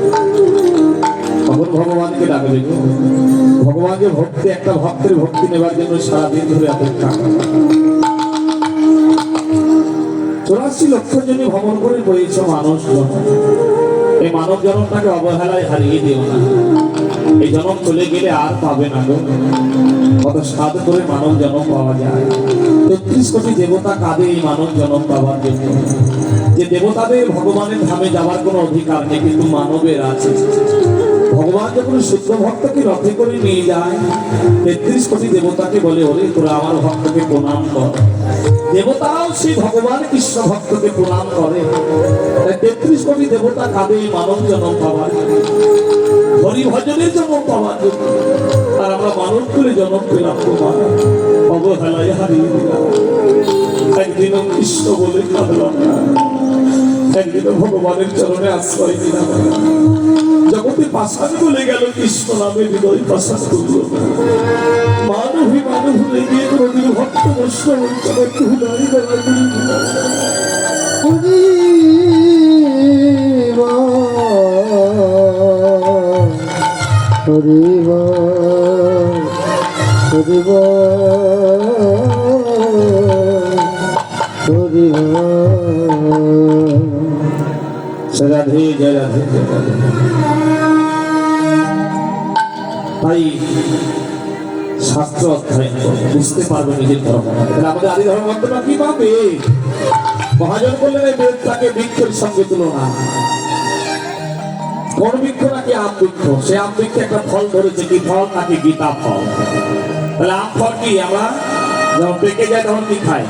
তখন ভগবানকে ডাকবে গো। ভগবানকে ভক্তি, একটা ভক্তের ভক্তি নেবার জন্য সারাদিন ধরে অপেক্ষা। 84 লক্ষ জনই ভ্রমণ করে বইছ মানুষ জন্ম। এই মানব জন্মটাকে অবহেলায় হারিয়ে দিও না। এই জন্ম চলে গেলে আর পাবে না গো। কত সাধ করে মানব জন্ম পাওয়া যায়। 33 কোটি দেবতা কাঁদে এই মানব জন্ম পাওয়ার জন্য। যে দেবতাদের ভগবানের ধামে যাওয়ার কোনো অধিকার নেই, কিন্তু মানবের আছে। ভগবান যখন শুদ্ধ ভক্তকে রথে করে নিয়ে যায়, 33 কোটি দেবতাকে বলে, ওরে তোরা আমার ভক্তকে প্রণাম কর। দেবতারাও সেই ভগবান কৃষ্ণ ভক্তকে প্রণাম করে। 33 কোটি দেবতা কাঁদে মানব জন্ম পাওয়ার জন্য, হরি ভজনের জন্ম পাওয়ার জন্য। আর আমরা মানব করে জন্ম পেলাম তোমার অবহেলায় হারিয়ে দিলাম। একদিনও কৃষ্ণ বলে কাঁদলাম না, একদিনও ভগবানের চরণে আশ্রয় দিলাম না। জগতে পাশান বলে গেল, কৃষ্ণ নামে হৃদয় পাশান করল। মানবী মানব ভুলে গিয়ে কোনদিন ভক্ত বৈষ্ণব জগৎকে ভুলাই বেলা করি না। রাধে জয় রাধে জয় রাধে। তাই শাস্ত্র অধ্যয়ন করবে, বুঝতে পারবে নিজের ধর্ম। আমাদের আদি ধর্মগ্রন্থটা কি পাবে? মহাজন বললেন এই বেদটাকে বৃক্ষের সঙ্গে তুলনা। কোন বৃক্ষ? নাকি আম বৃক্ষ। সে আম বৃক্ষে একটা ফল ধরেছে, কি ফল? নাকি গীতা ফল। তাহলে আম ফল কি? আমরা যখন পেকে যায় তখন কি খাই?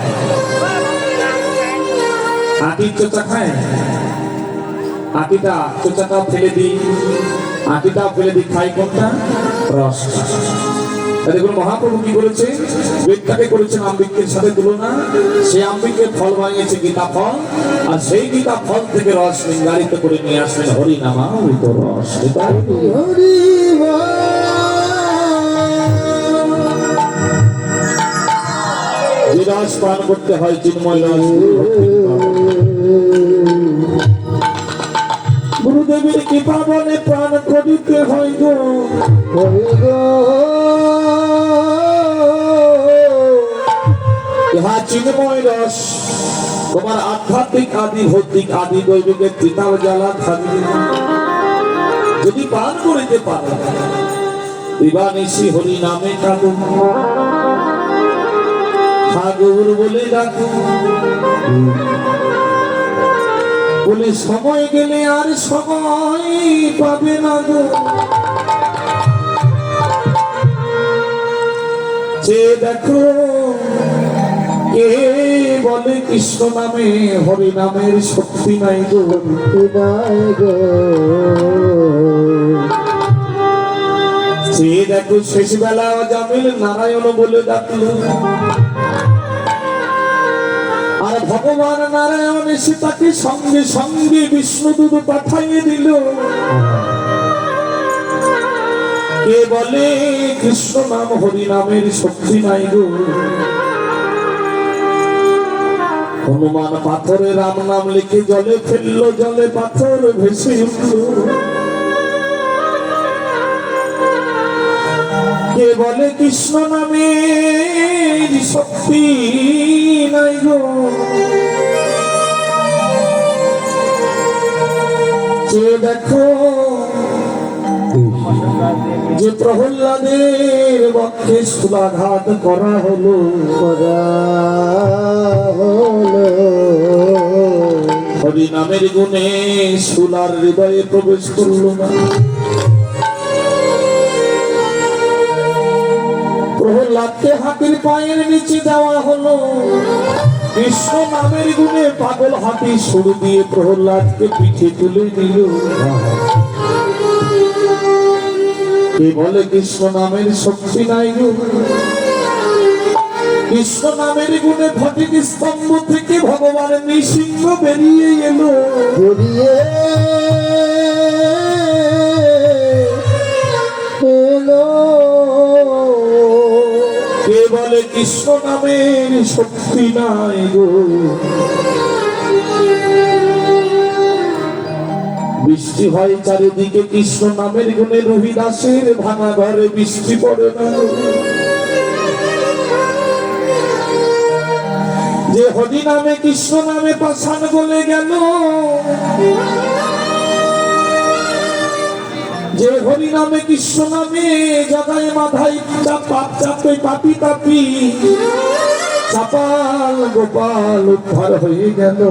আটির চোচা খায়। আটিটা চোচাটাও ফেলে দিই, আটিটাও ফেলে দিই, খাই কোনটা? রস। দেখুন মহাপ্রভু কি করেছে? বেদটাকে করেছেন আম বৃক্ষের সাথে তুলনা। সে আম বৃক্ষের ফল বানিয়েছে গীতা ফল, আর সেই গীতা ফল থেকে রস নির্ধারিত করে নিয়ে আসলেন হরি নামামৃত রস। যে রস পান করতে হয় চিন্ময় রস। গুরুদেবের কৃপা বলে প্রাণ করিতে হয় গো। ইহা চিন্ময় রস, তোমার আধ্যাত্মিক আদি ভৌতিক আদি দৈবিকের পিতার জ্বালা থাকবে। যদি পান করিতে পারো, দিবানিশি হরি নামে কাঁদো, ঠাকুর বলে ডাকো। বলে সময় গেলে আর সময় পাবে না গো। যে দেখো কে বলে কৃষ্ণ নামে হরি নামের শক্তি নাই গো, নাই গো। যে দেখো শেষ বেলা জামিল নারায়ণ বলে ডাকলো, আর ভগবান নারায়ণ এসে তাকে সঙ্গে সঙ্গে বিষ্ণুদূত পাঠাইয়ে দিল। কে বলে কৃষ্ণ নাম হরি নামের শক্তি নাই গো। হনুমান পাথরে রাম নাম লিখে জলে ফেললো, জলে পাথর ভেসে উঠল। কে বলে কৃষ্ণ নামের শক্তি নাই গো। যে দেখো যে প্রহ্লাদের বক্ষে স্থূলাঘাত করা হলো, হরি নামের গুণে স্থূলার হৃদয়ে প্রবেশ করল না। প্রহ্লাদকে হাতির পায়ের নিচে দেওয়া হলো, কৃষ্ণ নামের গুণে পাগল হাতি শুরু দিয়ে প্রহ্লাদকে পিঠে তুলে দিল। কে বলে কৃষ্ণ নামের শক্তি নাই গো। কৃষ্ণ নামের গুণে ফটিক স্তম্ভ থেকে ভগবান নৃসিংহ বেরিয়ে এলো। বেরিয়ে এলো। কে বলে কৃষ্ণ নামের শক্তি নাই গো? বৃষ্টি হয় চারিদিকে কৃষ্ণ নামের গুণে, রবিদাসের ভাঙা ঘরে বৃষ্টি পড়ে না। যে হরি নামে কৃষ্ণ নামে পাষাণ গলে গেল, যে হরি নামে কৃষ্ণ নামে জগায় মাথায় চাপা চাপে পাপি পাপি, চাপাল গোপাল উদ্ধার হয়ে গেল।